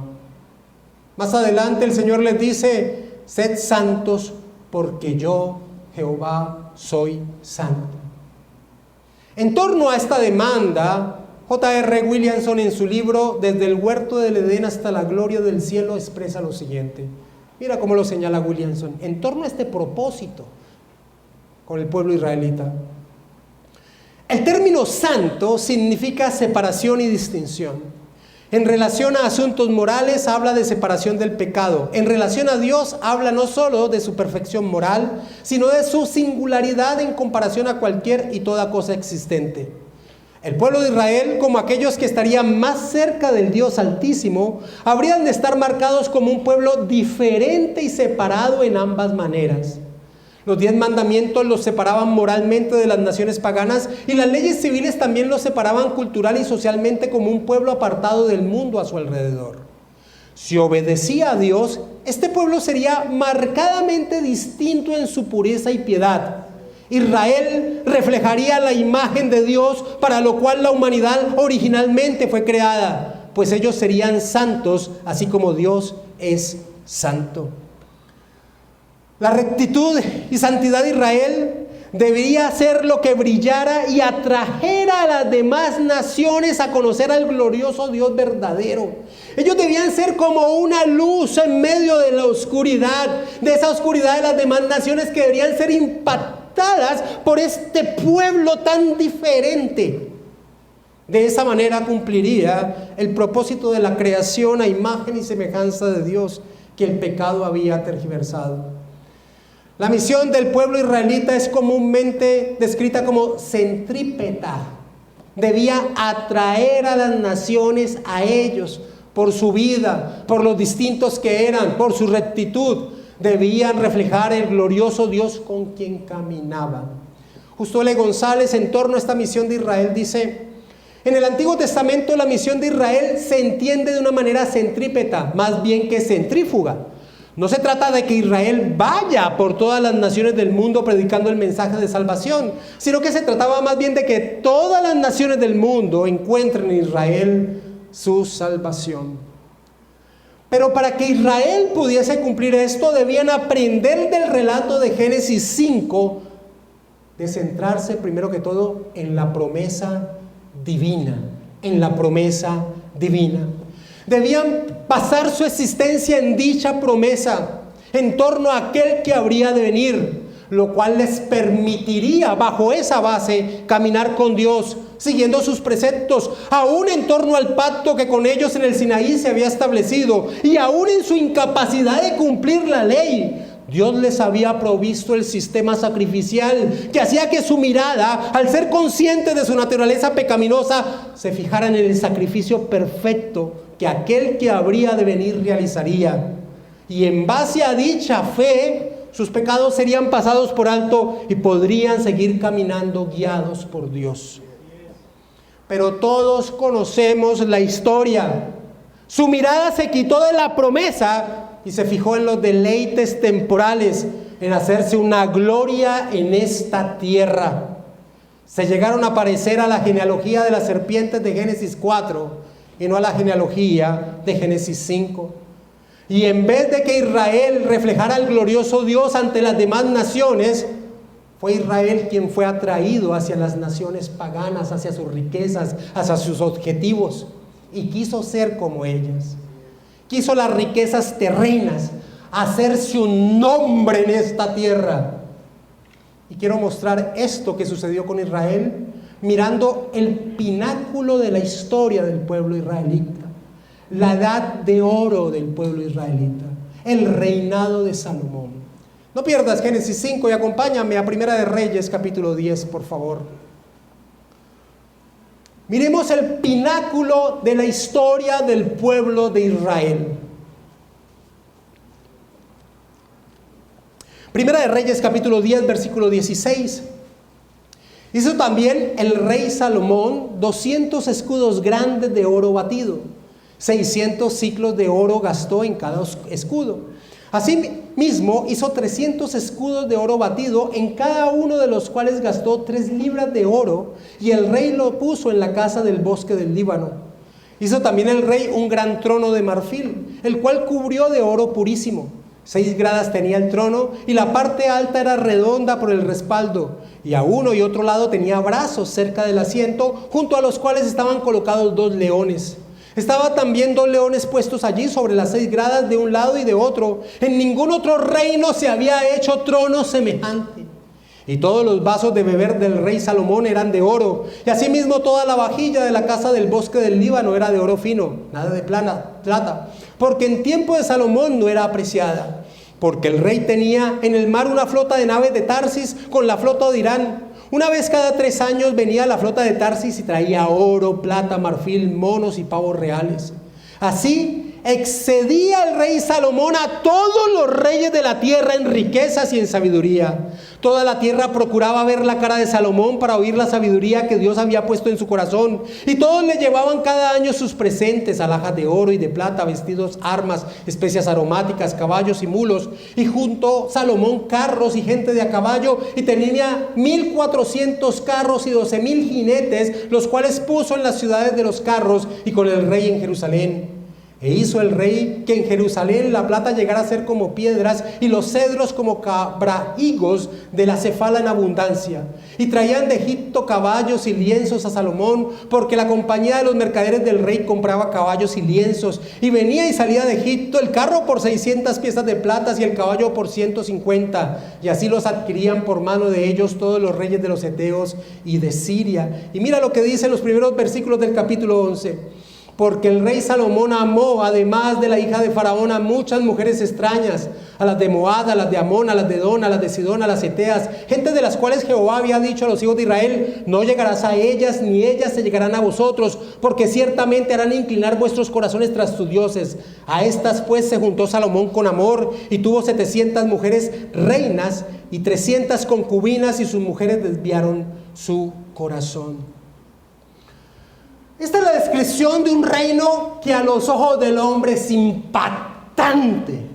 [SPEAKER 1] Más adelante el Señor les dice: sed santos porque yo, Jehová, soy santo. En torno a esta demanda, J.R. Williamson, en su libro Desde el huerto del Edén hasta la gloria del cielo, expresa lo siguiente. Mira cómo lo señala Williamson. En torno a este propósito con el pueblo israelita, el término santo significa separación y distinción. En relación a asuntos morales habla de separación del pecado. En relación a Dios habla no solo de su perfección moral, sino de su singularidad en comparación a cualquier y toda cosa existente. El pueblo de Israel, como aquellos que estarían más cerca del Dios Altísimo, habrían de estar marcados como un pueblo diferente y separado en ambas maneras. Los 10 mandamientos los separaban moralmente de las naciones paganas y las leyes civiles también los separaban cultural y socialmente como un pueblo apartado del mundo a su alrededor. Si obedecía a Dios, este pueblo sería marcadamente distinto en su pureza y piedad. Israel reflejaría la imagen de Dios para lo cual la humanidad originalmente fue creada, pues ellos serían santos, así como Dios es santo. La rectitud y santidad de Israel debería ser lo que brillara y atrajera a las demás naciones a conocer al glorioso Dios verdadero. Ellos debían ser como una luz en medio de la oscuridad, de esa oscuridad de las demás naciones que deberían ser impactadas por este pueblo tan diferente. De esa manera cumpliría el propósito de la creación a imagen y semejanza de Dios que el pecado había tergiversado. La misión del pueblo israelita es comúnmente descrita como centrípeta. Debía atraer a las naciones a ellos por su vida, por los distintos que eran, por su rectitud. Debían reflejar el glorioso Dios con quien caminaban. Justo L. González, en torno a esta misión de Israel, dice: en el Antiguo Testamento la misión de Israel se entiende de una manera centrípeta, más bien que centrífuga. No se trata de que Israel vaya por todas las naciones del mundo predicando el mensaje de salvación, sino que se trataba más bien de que todas las naciones del mundo encuentren en Israel su salvación. Pero para que Israel pudiese cumplir esto, debían aprender del relato de Génesis 5, de centrarse primero que todo en la promesa divina, en la promesa divina. Debían basar su existencia en dicha promesa, en torno a aquel que habría de venir, lo cual les permitiría, bajo esa base, caminar con Dios, siguiendo sus preceptos, aún en torno al pacto que con ellos en el Sinaí se había establecido, y aún en su incapacidad de cumplir la ley. Dios les había provisto el sistema sacrificial que hacía que su mirada, al ser consciente de su naturaleza pecaminosa, se fijara en el sacrificio perfecto que aquel que habría de venir realizaría. Y en base a dicha fe, sus pecados serían pasados por alto y podrían seguir caminando guiados por Dios. Pero todos conocemos la historia. Su mirada se quitó de la promesa y se fijó en los deleites temporales, en hacerse una gloria en esta tierra. Se llegaron a parecer a la genealogía de las serpientes de Génesis 4 y no a la genealogía de Génesis 5. Y en vez de que Israel reflejara al glorioso Dios ante las demás naciones, fue Israel quien fue atraído hacia las naciones paganas, hacia sus riquezas, hacia sus objetivos, y quiso ser como ellas. Quiso las riquezas terrenas, hacerse un nombre en esta tierra. Y quiero mostrar esto que sucedió con Israel, mirando el pináculo de la historia del pueblo israelita, la edad de oro del pueblo israelita, el reinado de Salomón. No pierdas Génesis 5 y acompáñame a Primera de Reyes, capítulo 10, por favor. Miremos el pináculo de la historia del pueblo de Israel. Primera de Reyes, capítulo 10, versículo 16. Hizo también el rey Salomón 200 escudos grandes de oro batido. 600 siclos de oro gastó en cada escudo. Asimismo, hizo 300 escudos de oro batido, en cada uno de los cuales gastó 3 libras de oro, y el rey lo puso en la casa del bosque del Líbano. Hizo también el rey un gran trono de marfil, el cual cubrió de oro purísimo. 6 gradas tenía el trono, y la parte alta era redonda por el respaldo, y a uno y otro lado tenía brazos cerca del asiento, junto a los cuales estaban colocados 2 leones. Estaba también 2 leones puestos allí sobre las 6 gradas de un lado y de otro. En ningún otro reino se había hecho trono semejante. Y todos los vasos de beber del rey Salomón eran de oro. Y asimismo toda la vajilla de la casa del bosque del Líbano era de oro fino, nada de plata. Porque en tiempo de Salomón no era apreciada. Porque el rey tenía en el mar una flota de naves de Tarsis con la flota de Irán. Una vez cada 3 años venía la flota de Tarsis y traía oro, plata, marfil, monos y pavos reales. Así excedía el rey Salomón a todos los reyes de la tierra en riquezas y en sabiduría. Toda la tierra procuraba ver la cara de Salomón para oír la sabiduría que Dios había puesto en su corazón. Y todos le llevaban cada año sus presentes, alhajas de oro y de plata, vestidos, armas, especias aromáticas, caballos y mulos. Y juntó Salomón carros y gente de a caballo, y tenía 1,400 carros y 12,000 jinetes, los cuales puso en las ciudades de los carros y con el rey en Jerusalén. E hizo el rey que en Jerusalén la plata llegara a ser como piedras y los cedros como cabrahigos de la cefala en abundancia. Y traían de Egipto caballos y lienzos a Salomón, porque la compañía de los mercaderes del rey compraba caballos y lienzos. Y venía y salía de Egipto el carro por 600 piezas de plata y el caballo por 150. Y así los adquirían por mano de ellos todos los reyes de los heteos y de Siria. Y mira lo que dice en los primeros versículos del capítulo 11. Porque el rey Salomón amó, además de la hija de Faraón, a muchas mujeres extrañas, a las de Moab, a las de Amón, a las de Edom, a las de Sidón, a las heteas, gente de las cuales Jehová había dicho a los hijos de Israel: no llegarás a ellas, ni ellas se llegarán a vosotros, porque ciertamente harán inclinar vuestros corazones tras sus dioses. A estas pues se juntó Salomón con amor, y tuvo 700 mujeres reinas y 300 concubinas, y sus mujeres desviaron su corazón. Esta es la descripción de un reino que a los ojos del hombre es impactante.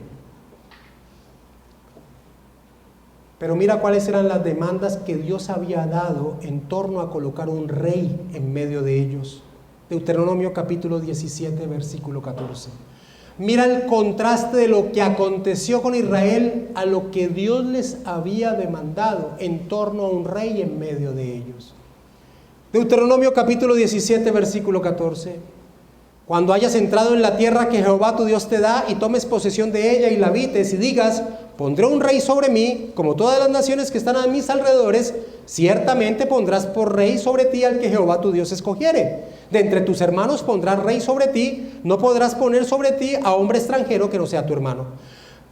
[SPEAKER 1] Pero mira cuáles eran las demandas que Dios había dado en torno a colocar un rey en medio de ellos. Deuteronomio capítulo 17, versículo 14. Mira el contraste de lo que aconteció con Israel a lo que Dios les había demandado en torno a un rey en medio de ellos. Deuteronomio capítulo 17, versículo 14. Cuando hayas entrado en la tierra que Jehová tu Dios te da y tomes posesión de ella y la habites y digas: pondré un rey sobre mí, como todas las naciones que están a mis alrededores, ciertamente pondrás por rey sobre ti al que Jehová tu Dios escogiere. De entre tus hermanos pondrás rey sobre ti, no podrás poner sobre ti a hombre extranjero que no sea tu hermano.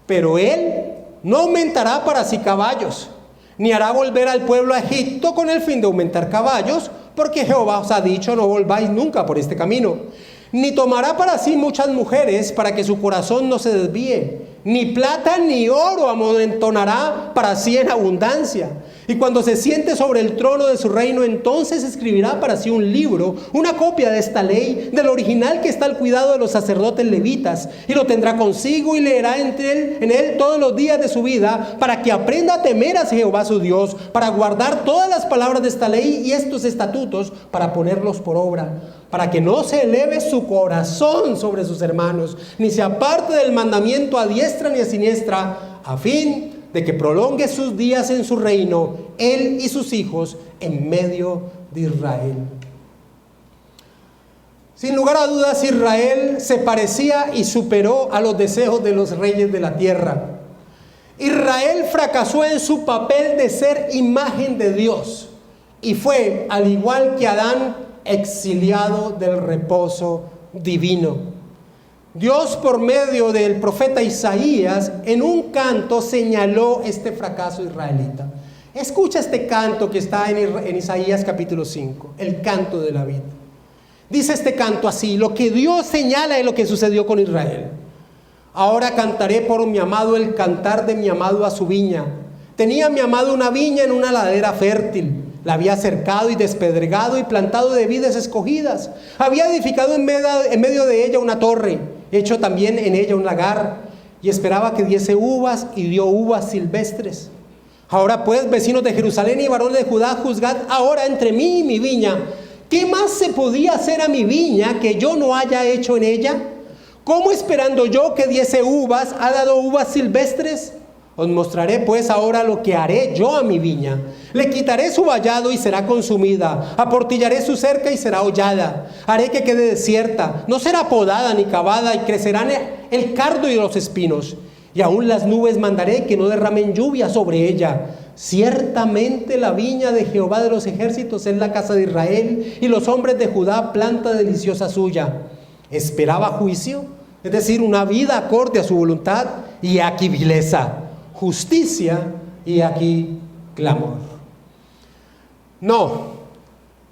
[SPEAKER 1] Pero él no aumentará para sí caballos, ni hará volver al pueblo a Egipto con el fin de aumentar caballos, porque Jehová os ha dicho: no volváis nunca por este camino. Ni tomará para sí muchas mujeres, para que su corazón no se desvíe. Ni plata ni oro amontonará para sí en abundancia. Y cuando se siente sobre el trono de su reino, entonces escribirá para sí un libro, una copia de esta ley, del original que está al cuidado de los sacerdotes levitas, y lo tendrá consigo y leerá en él todos los días de su vida, para que aprenda a temer a Jehová su Dios, para guardar todas las palabras de esta ley y estos estatutos, para ponerlos por obra, para que no se eleve su corazón sobre sus hermanos, ni se aparte del mandamiento a diestra ni a siniestra, a fin de que prolongue sus días en su reino, él y sus hijos, en medio de Israel. Sin lugar a dudas, Israel se parecía y superó a los deseos de los reyes de la tierra. Israel fracasó en su papel de ser imagen de Dios y fue, al igual que Adán, exiliado del reposo divino. Dios, por medio del profeta Isaías, en un canto señaló este fracaso israelita. Escucha este canto que está en Isaías capítulo 5, el canto de la vid. Dice este canto así: lo que Dios señala es lo que sucedió con Israel. Ahora cantaré por mi amado el cantar de mi amado a su viña. Tenía mi amado una viña en una ladera fértil. La había cercado y despedregado y plantado de vides escogidas. Había edificado en medio de ella una torre, hecho también en ella un lagar, y esperaba que diese uvas, y dio uvas silvestres. Ahora pues, vecinos de Jerusalén y varones de Judá, juzgad ahora entre mí y mi viña. ¿Qué más se podía hacer a mi viña que yo no haya hecho en ella? ¿Cómo, esperando yo que diese uvas, ha dado uvas silvestres? Os mostraré pues ahora lo que haré yo a mi viña. Le quitaré su vallado y será consumida. Aportillaré su cerca y será hollada. Haré que quede desierta. No será podada ni cavada, y crecerán el cardo y los espinos. Y aún las nubes mandaré que no derramen lluvia sobre ella. ciertamente la viña de Jehová de los ejércitos es la casa de Israel, y los hombres de Judá planta deliciosa suya. Esperaba juicio, es decir, una vida acorde a su voluntad, y aquí vileza, justicia, y aquí clamor. No,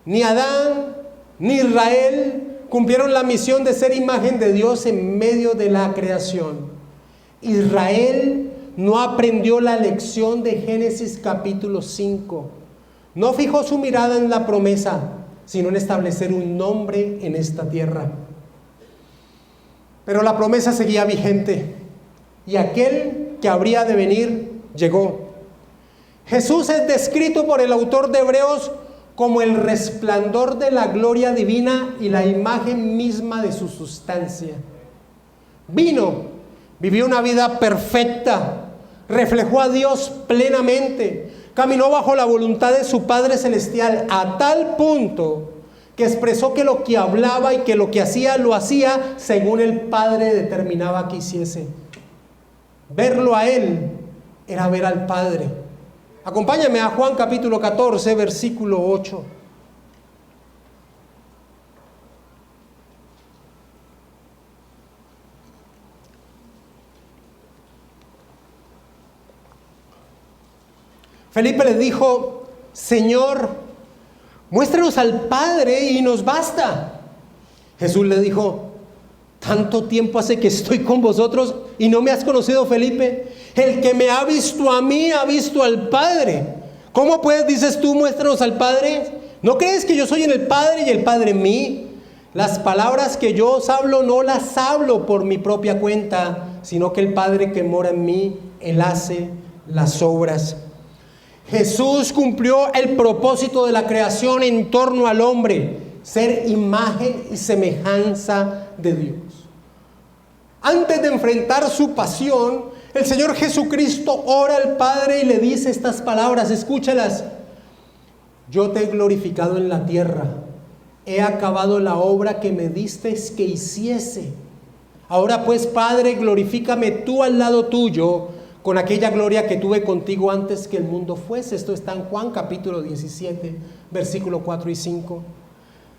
[SPEAKER 1] ni Adán ni Israel cumplieron la misión de ser imagen de Dios en medio de la creación. Israel no aprendió la lección de Génesis capítulo 5. No fijó su mirada en la promesa, sino en establecer un nombre en esta tierra. Pero la promesa seguía vigente, y aquel que habría de venir llegó. Jesús es descrito por el autor de Hebreos como el resplandor de la gloria divina y la imagen misma de su sustancia. Vino, vivió una vida perfecta, reflejó a Dios plenamente, caminó bajo la voluntad de su Padre Celestial a tal punto que expresó que lo que hablaba y que lo que hacía, lo hacía según el Padre determinaba que hiciese. Verlo a Él era ver al Padre. Acompáñame a Juan capítulo 14, versículo 8. Felipe le dijo: Señor, muéstranos al Padre y nos basta. Jesús le dijo: ¿tanto tiempo hace que estoy con vosotros y no me has conocido, Felipe? El que me ha visto a mí ha visto al Padre. ¿Cómo pues dices tú, muéstranos al Padre? ¿No crees que yo soy en el Padre y el Padre en mí? Las palabras que yo os hablo no las hablo por mi propia cuenta, sino que el Padre que mora en mí, Él hace las obras. Jesús cumplió el propósito de la creación en torno al hombre: ser imagen y semejanza de Dios. Antes de enfrentar su pasión, el Señor Jesucristo ora al Padre y le dice estas palabras, escúchalas: yo te he glorificado en la tierra, he acabado la obra que me disteis que hiciese. Ahora pues, Padre, glorifícame tú al lado tuyo con aquella gloria que tuve contigo antes que el mundo fuese. Esto está en Juan capítulo 17, versículo 4 y 5.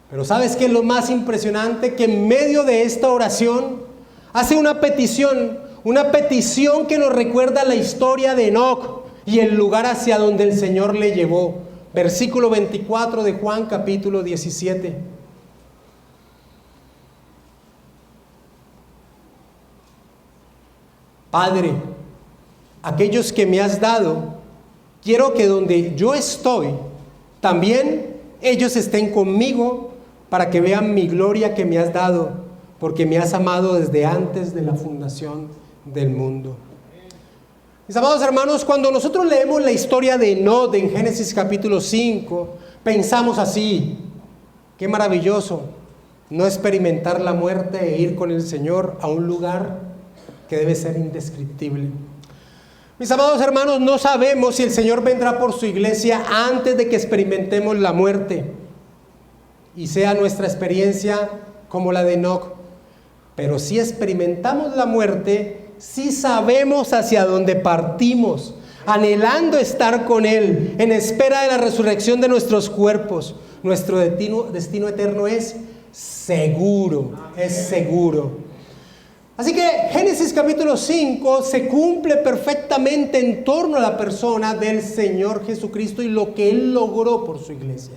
[SPEAKER 1] Pero ¿sabes qué es lo más impresionante? Que en medio de esta oración hace una petición que nos recuerda la historia de Enoc y el lugar hacia donde el Señor le llevó. Versículo 24 de Juan capítulo 17. Padre, aquellos que me has dado, quiero que donde yo estoy, también ellos estén conmigo, para que vean mi gloria que me has dado, porque me has amado desde antes de la fundación del mundo. Mis amados hermanos, cuando nosotros leemos la historia de Enoc en Génesis capítulo 5, pensamos así: qué maravilloso no experimentar la muerte e ir con el Señor a un lugar que debe ser indescriptible. Mis amados hermanos, no sabemos si el Señor vendrá por su iglesia antes de que experimentemos la muerte y sea nuestra experiencia como la de Enoc. Pero si experimentamos la muerte, sí sabemos hacia dónde partimos, anhelando estar con Él, en espera de la resurrección de nuestros cuerpos. Nuestro destino eterno es seguro, es seguro. Así que Génesis capítulo 5 se cumple perfectamente en torno a la persona del Señor Jesucristo y lo que Él logró por su iglesia.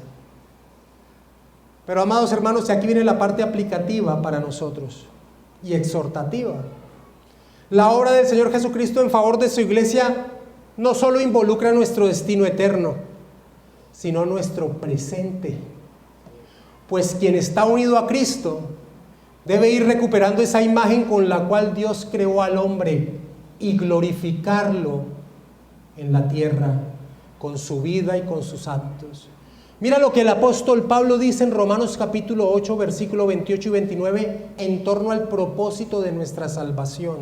[SPEAKER 1] Pero amados hermanos, aquí viene la parte aplicativa para nosotros y exhortativa. La obra del Señor Jesucristo en favor de su iglesia no solo involucra nuestro destino eterno, sino nuestro presente. Pues quien está unido a Cristo debe ir recuperando esa imagen con la cual Dios creó al hombre y glorificarlo en la tierra con su vida y con sus actos. Mira lo que el apóstol Pablo dice en Romanos capítulo 8, versículo 28 y 29 en torno al propósito de nuestra salvación.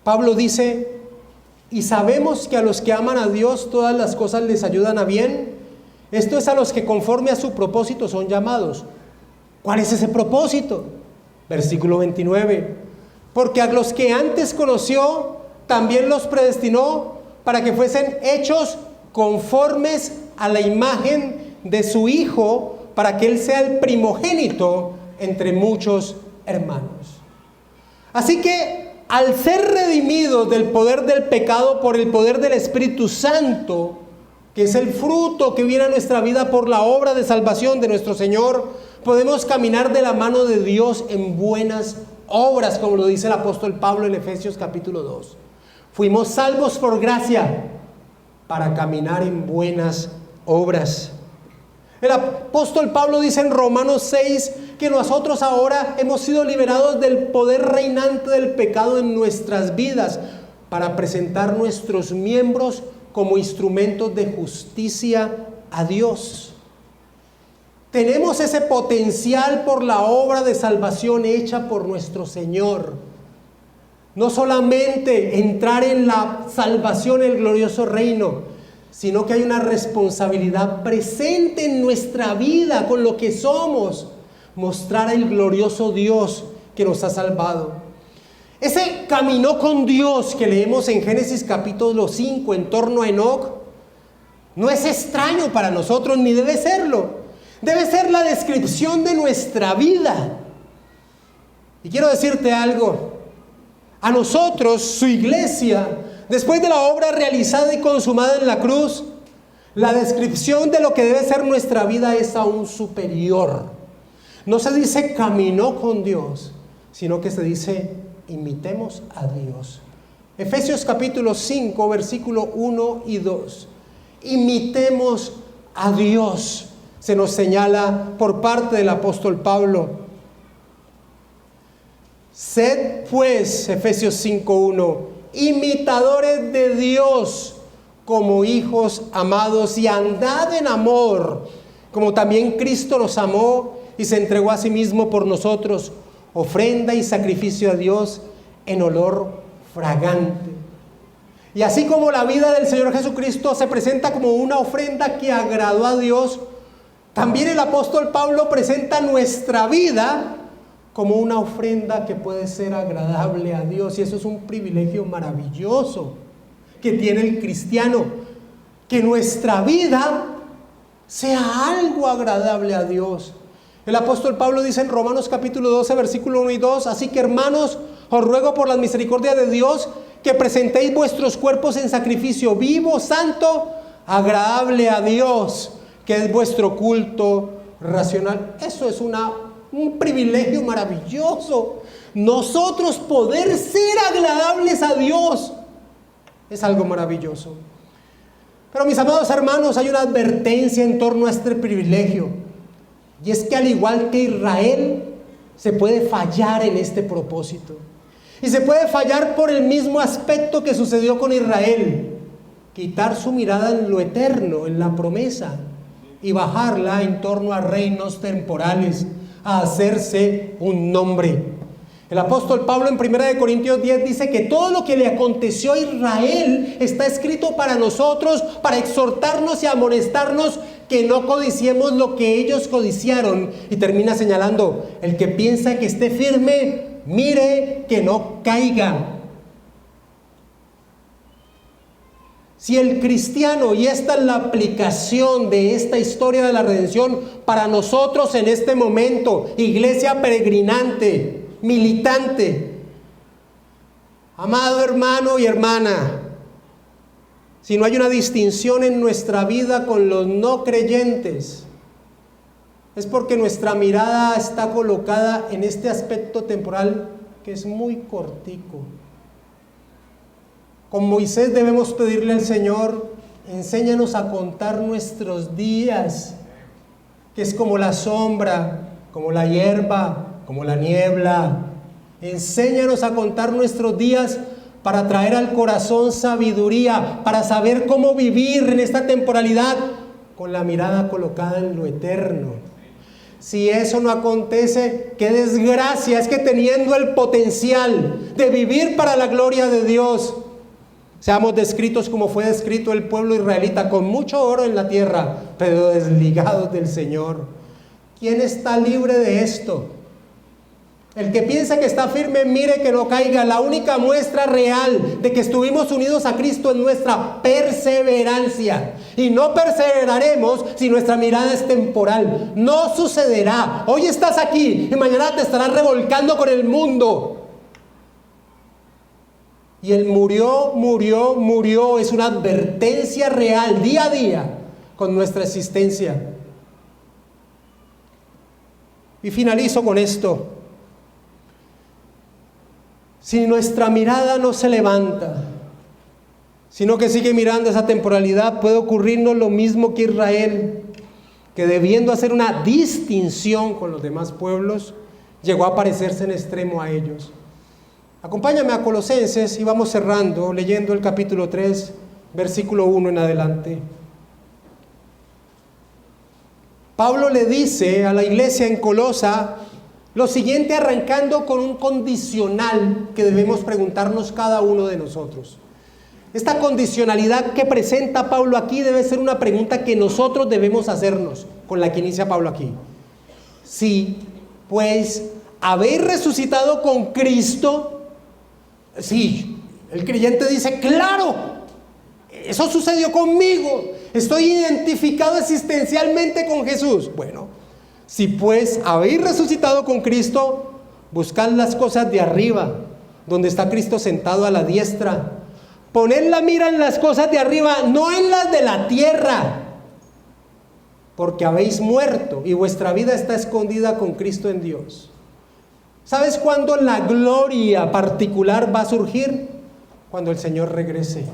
[SPEAKER 1] Pablo dice: y sabemos que a los que aman a Dios todas las cosas les ayudan a bien. Esto es a los que conforme a su propósito son llamados. ¿Cuál es ese propósito? Versículo 29. Porque a los que antes conoció, también los predestinó para que fuesen hechos conformes a la imagen de su Hijo, para que Él sea el primogénito entre muchos hermanos. Así que al ser redimidos del poder del pecado por el poder del Espíritu Santo, que es el fruto que viene a nuestra vida por la obra de salvación de nuestro Señor, podemos caminar de la mano de Dios en buenas obras, como lo dice el apóstol Pablo en Efesios capítulo 2. Fuimos salvos por gracia para caminar en buenas obras. El apóstol Pablo dice en Romanos 6 que nosotros ahora hemos sido liberados del poder reinante del pecado en nuestras vidas para presentar nuestros miembros como instrumentos de justicia a Dios. Tenemos ese potencial por la obra de salvación hecha por nuestro Señor. No solamente entrar en la salvación, el glorioso reino, sino que hay una responsabilidad presente en nuestra vida con lo que somos, mostrar el glorioso Dios que nos ha salvado. Ese caminó con Dios que leemos en Génesis capítulo 5 en torno a Enoc, no es extraño para nosotros ni debe serlo. Debe ser la descripción de nuestra vida. Y quiero decirte algo, a nosotros, su iglesia, después de la obra realizada y consumada en la cruz, la descripción de lo que debe ser nuestra vida es aún superior. No se dice caminó con Dios, sino que se dice imitemos a Dios. Efesios capítulo 5, versículo 1 y 2. Imitemos a Dios, se nos señala por parte del apóstol Pablo. Sed pues, Efesios 5:1, imitadores de Dios como hijos amados, y andad en amor, como también Cristo nos amó y se entregó a sí mismo por nosotros, ofrenda y sacrificio a Dios en olor fragante. Y así como la vida del Señor Jesucristo se presenta como una ofrenda que agradó a Dios, también el apóstol Pablo presenta nuestra vida como una ofrenda que puede ser agradable a Dios. Y eso es un privilegio maravilloso que tiene el cristiano, que nuestra vida sea algo agradable a Dios. El apóstol Pablo dice en Romanos capítulo 12, versículo 1 y 2, así que hermanos, os ruego por la misericordia de Dios que presentéis vuestros cuerpos en sacrificio vivo, santo, agradable a Dios, que es vuestro culto racional. Eso es un privilegio maravilloso. Nosotros poder ser agradables a Dios es algo maravilloso. Pero mis amados hermanos, hay una advertencia en torno a este privilegio, y es que al igual que Israel, se puede fallar en este propósito. Y se puede fallar por el mismo aspecto que sucedió con Israel: quitar su mirada en lo eterno, en la promesa, y bajarla en torno a reinos temporales, a hacerse un nombre. El apóstol Pablo en 1 Corintios 10 dice que todo lo que le aconteció a Israel está escrito para nosotros, para exhortarnos y amonestarnos que no codiciemos lo que ellos codiciaron. Y termina señalando: el que piensa que esté firme, mire que no caiga. Si el cristiano, y esta es la aplicación de esta historia de la redención para nosotros en este momento, iglesia peregrinante, militante, amado hermano y hermana, si no hay una distinción en nuestra vida con los no creyentes, es porque nuestra mirada está colocada en este aspecto temporal que es muy cortico. Con Moisés debemos pedirle al Señor: enséñanos a contar nuestros días, que es como la sombra, como la hierba, como la niebla. Enséñanos a contar nuestros días para traer al corazón sabiduría, para saber cómo vivir en esta temporalidad con la mirada colocada en lo eterno. Si eso no acontece, qué desgracia. Es que teniendo el potencial de vivir para la gloria de Dios, seamos descritos como fue descrito el pueblo israelita, con mucho oro en la tierra, pero desligados del Señor. ¿Quién está libre de esto? El que piensa que está firme, mire que no caiga. La única muestra real de que estuvimos unidos a Cristo es nuestra perseverancia. Y no perseveraremos si nuestra mirada es temporal. No sucederá. Hoy estás aquí y mañana te estarás revolcando con el mundo. Y el murió es una advertencia real, día a día, con nuestra existencia. Y finalizo con esto. Si nuestra mirada no se levanta, sino que sigue mirando esa temporalidad, puede ocurrirnos lo mismo que Israel, que debiendo hacer una distinción con los demás pueblos, llegó a parecerse en extremo a ellos. Acompáñame a Colosenses y vamos cerrando leyendo el capítulo 3, versículo 1 en adelante. Pablo le dice a la iglesia en Colosa lo siguiente, arrancando con un condicional que debemos preguntarnos cada uno de nosotros. Esta condicionalidad que presenta Pablo aquí debe ser una pregunta que nosotros debemos hacernos, con la que inicia Pablo aquí. Si, pues, habéis resucitado con Cristo, sí, el creyente dice, claro, eso sucedió conmigo, estoy identificado existencialmente con Jesús. Bueno, si pues habéis resucitado con Cristo, buscad las cosas de arriba, donde está Cristo sentado a la diestra. Poned la mira en las cosas de arriba, no en las de la tierra, porque habéis muerto y vuestra vida está escondida con Cristo en Dios. ¿Sabes cuándo la gloria particular va a surgir? Cuando el Señor regrese.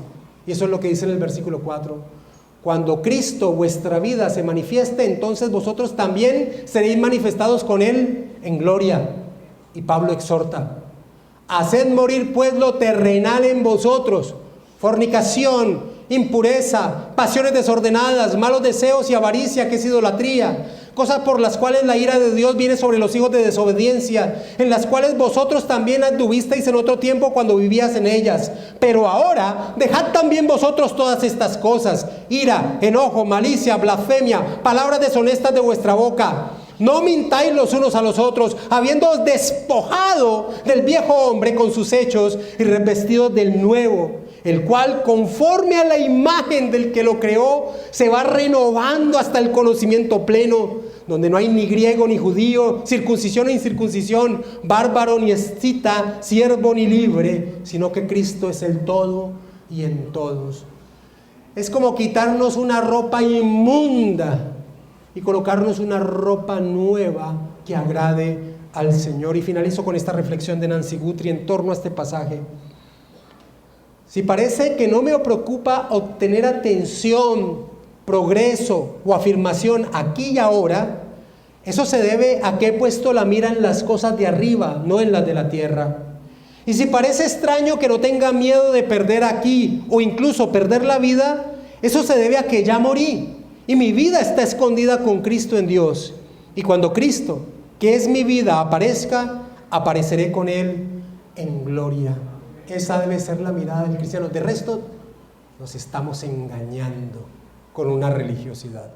[SPEAKER 1] Y eso es lo que dice en el versículo 4. Cuando Cristo, vuestra vida, se manifieste, entonces vosotros también seréis manifestados con Él en gloria. Y Pablo exhorta: haced morir pues lo terrenal en vosotros, fornicación, impureza, pasiones desordenadas, malos deseos y avaricia, que es idolatría, cosas por las cuales la ira de Dios viene sobre los hijos de desobediencia, en las cuales vosotros también anduvisteis en otro tiempo cuando vivías en ellas. Pero ahora dejad también vosotros todas estas cosas: ira, enojo, malicia, blasfemia, palabras deshonestas de vuestra boca. No mintáis los unos a los otros, habiéndoos despojado del viejo hombre con sus hechos y revestidos del nuevo, el cual, conforme a la imagen del que lo creó, se va renovando hasta el conocimiento pleno, donde no hay ni griego ni judío, circuncisión ni incircuncisión, bárbaro ni escita, siervo ni libre, sino que Cristo es el todo y en todos. Es como quitarnos una ropa inmunda y colocarnos una ropa nueva que agrade al Señor. Y finalizo con esta reflexión de Nancy Guthrie en torno a este pasaje. Si parece que no me preocupa obtener atención, progreso o afirmación aquí y ahora, eso se debe a que he puesto la mira en las cosas de arriba, no en las de la tierra. Y si parece extraño que no tenga miedo de perder aquí o incluso perder la vida, eso se debe a que ya morí y mi vida está escondida con Cristo en Dios. Y cuando Cristo, que es mi vida, aparezca, apareceré con Él en gloria. Esa debe ser la mirada del cristiano. De resto, nos estamos engañando con una religiosidad.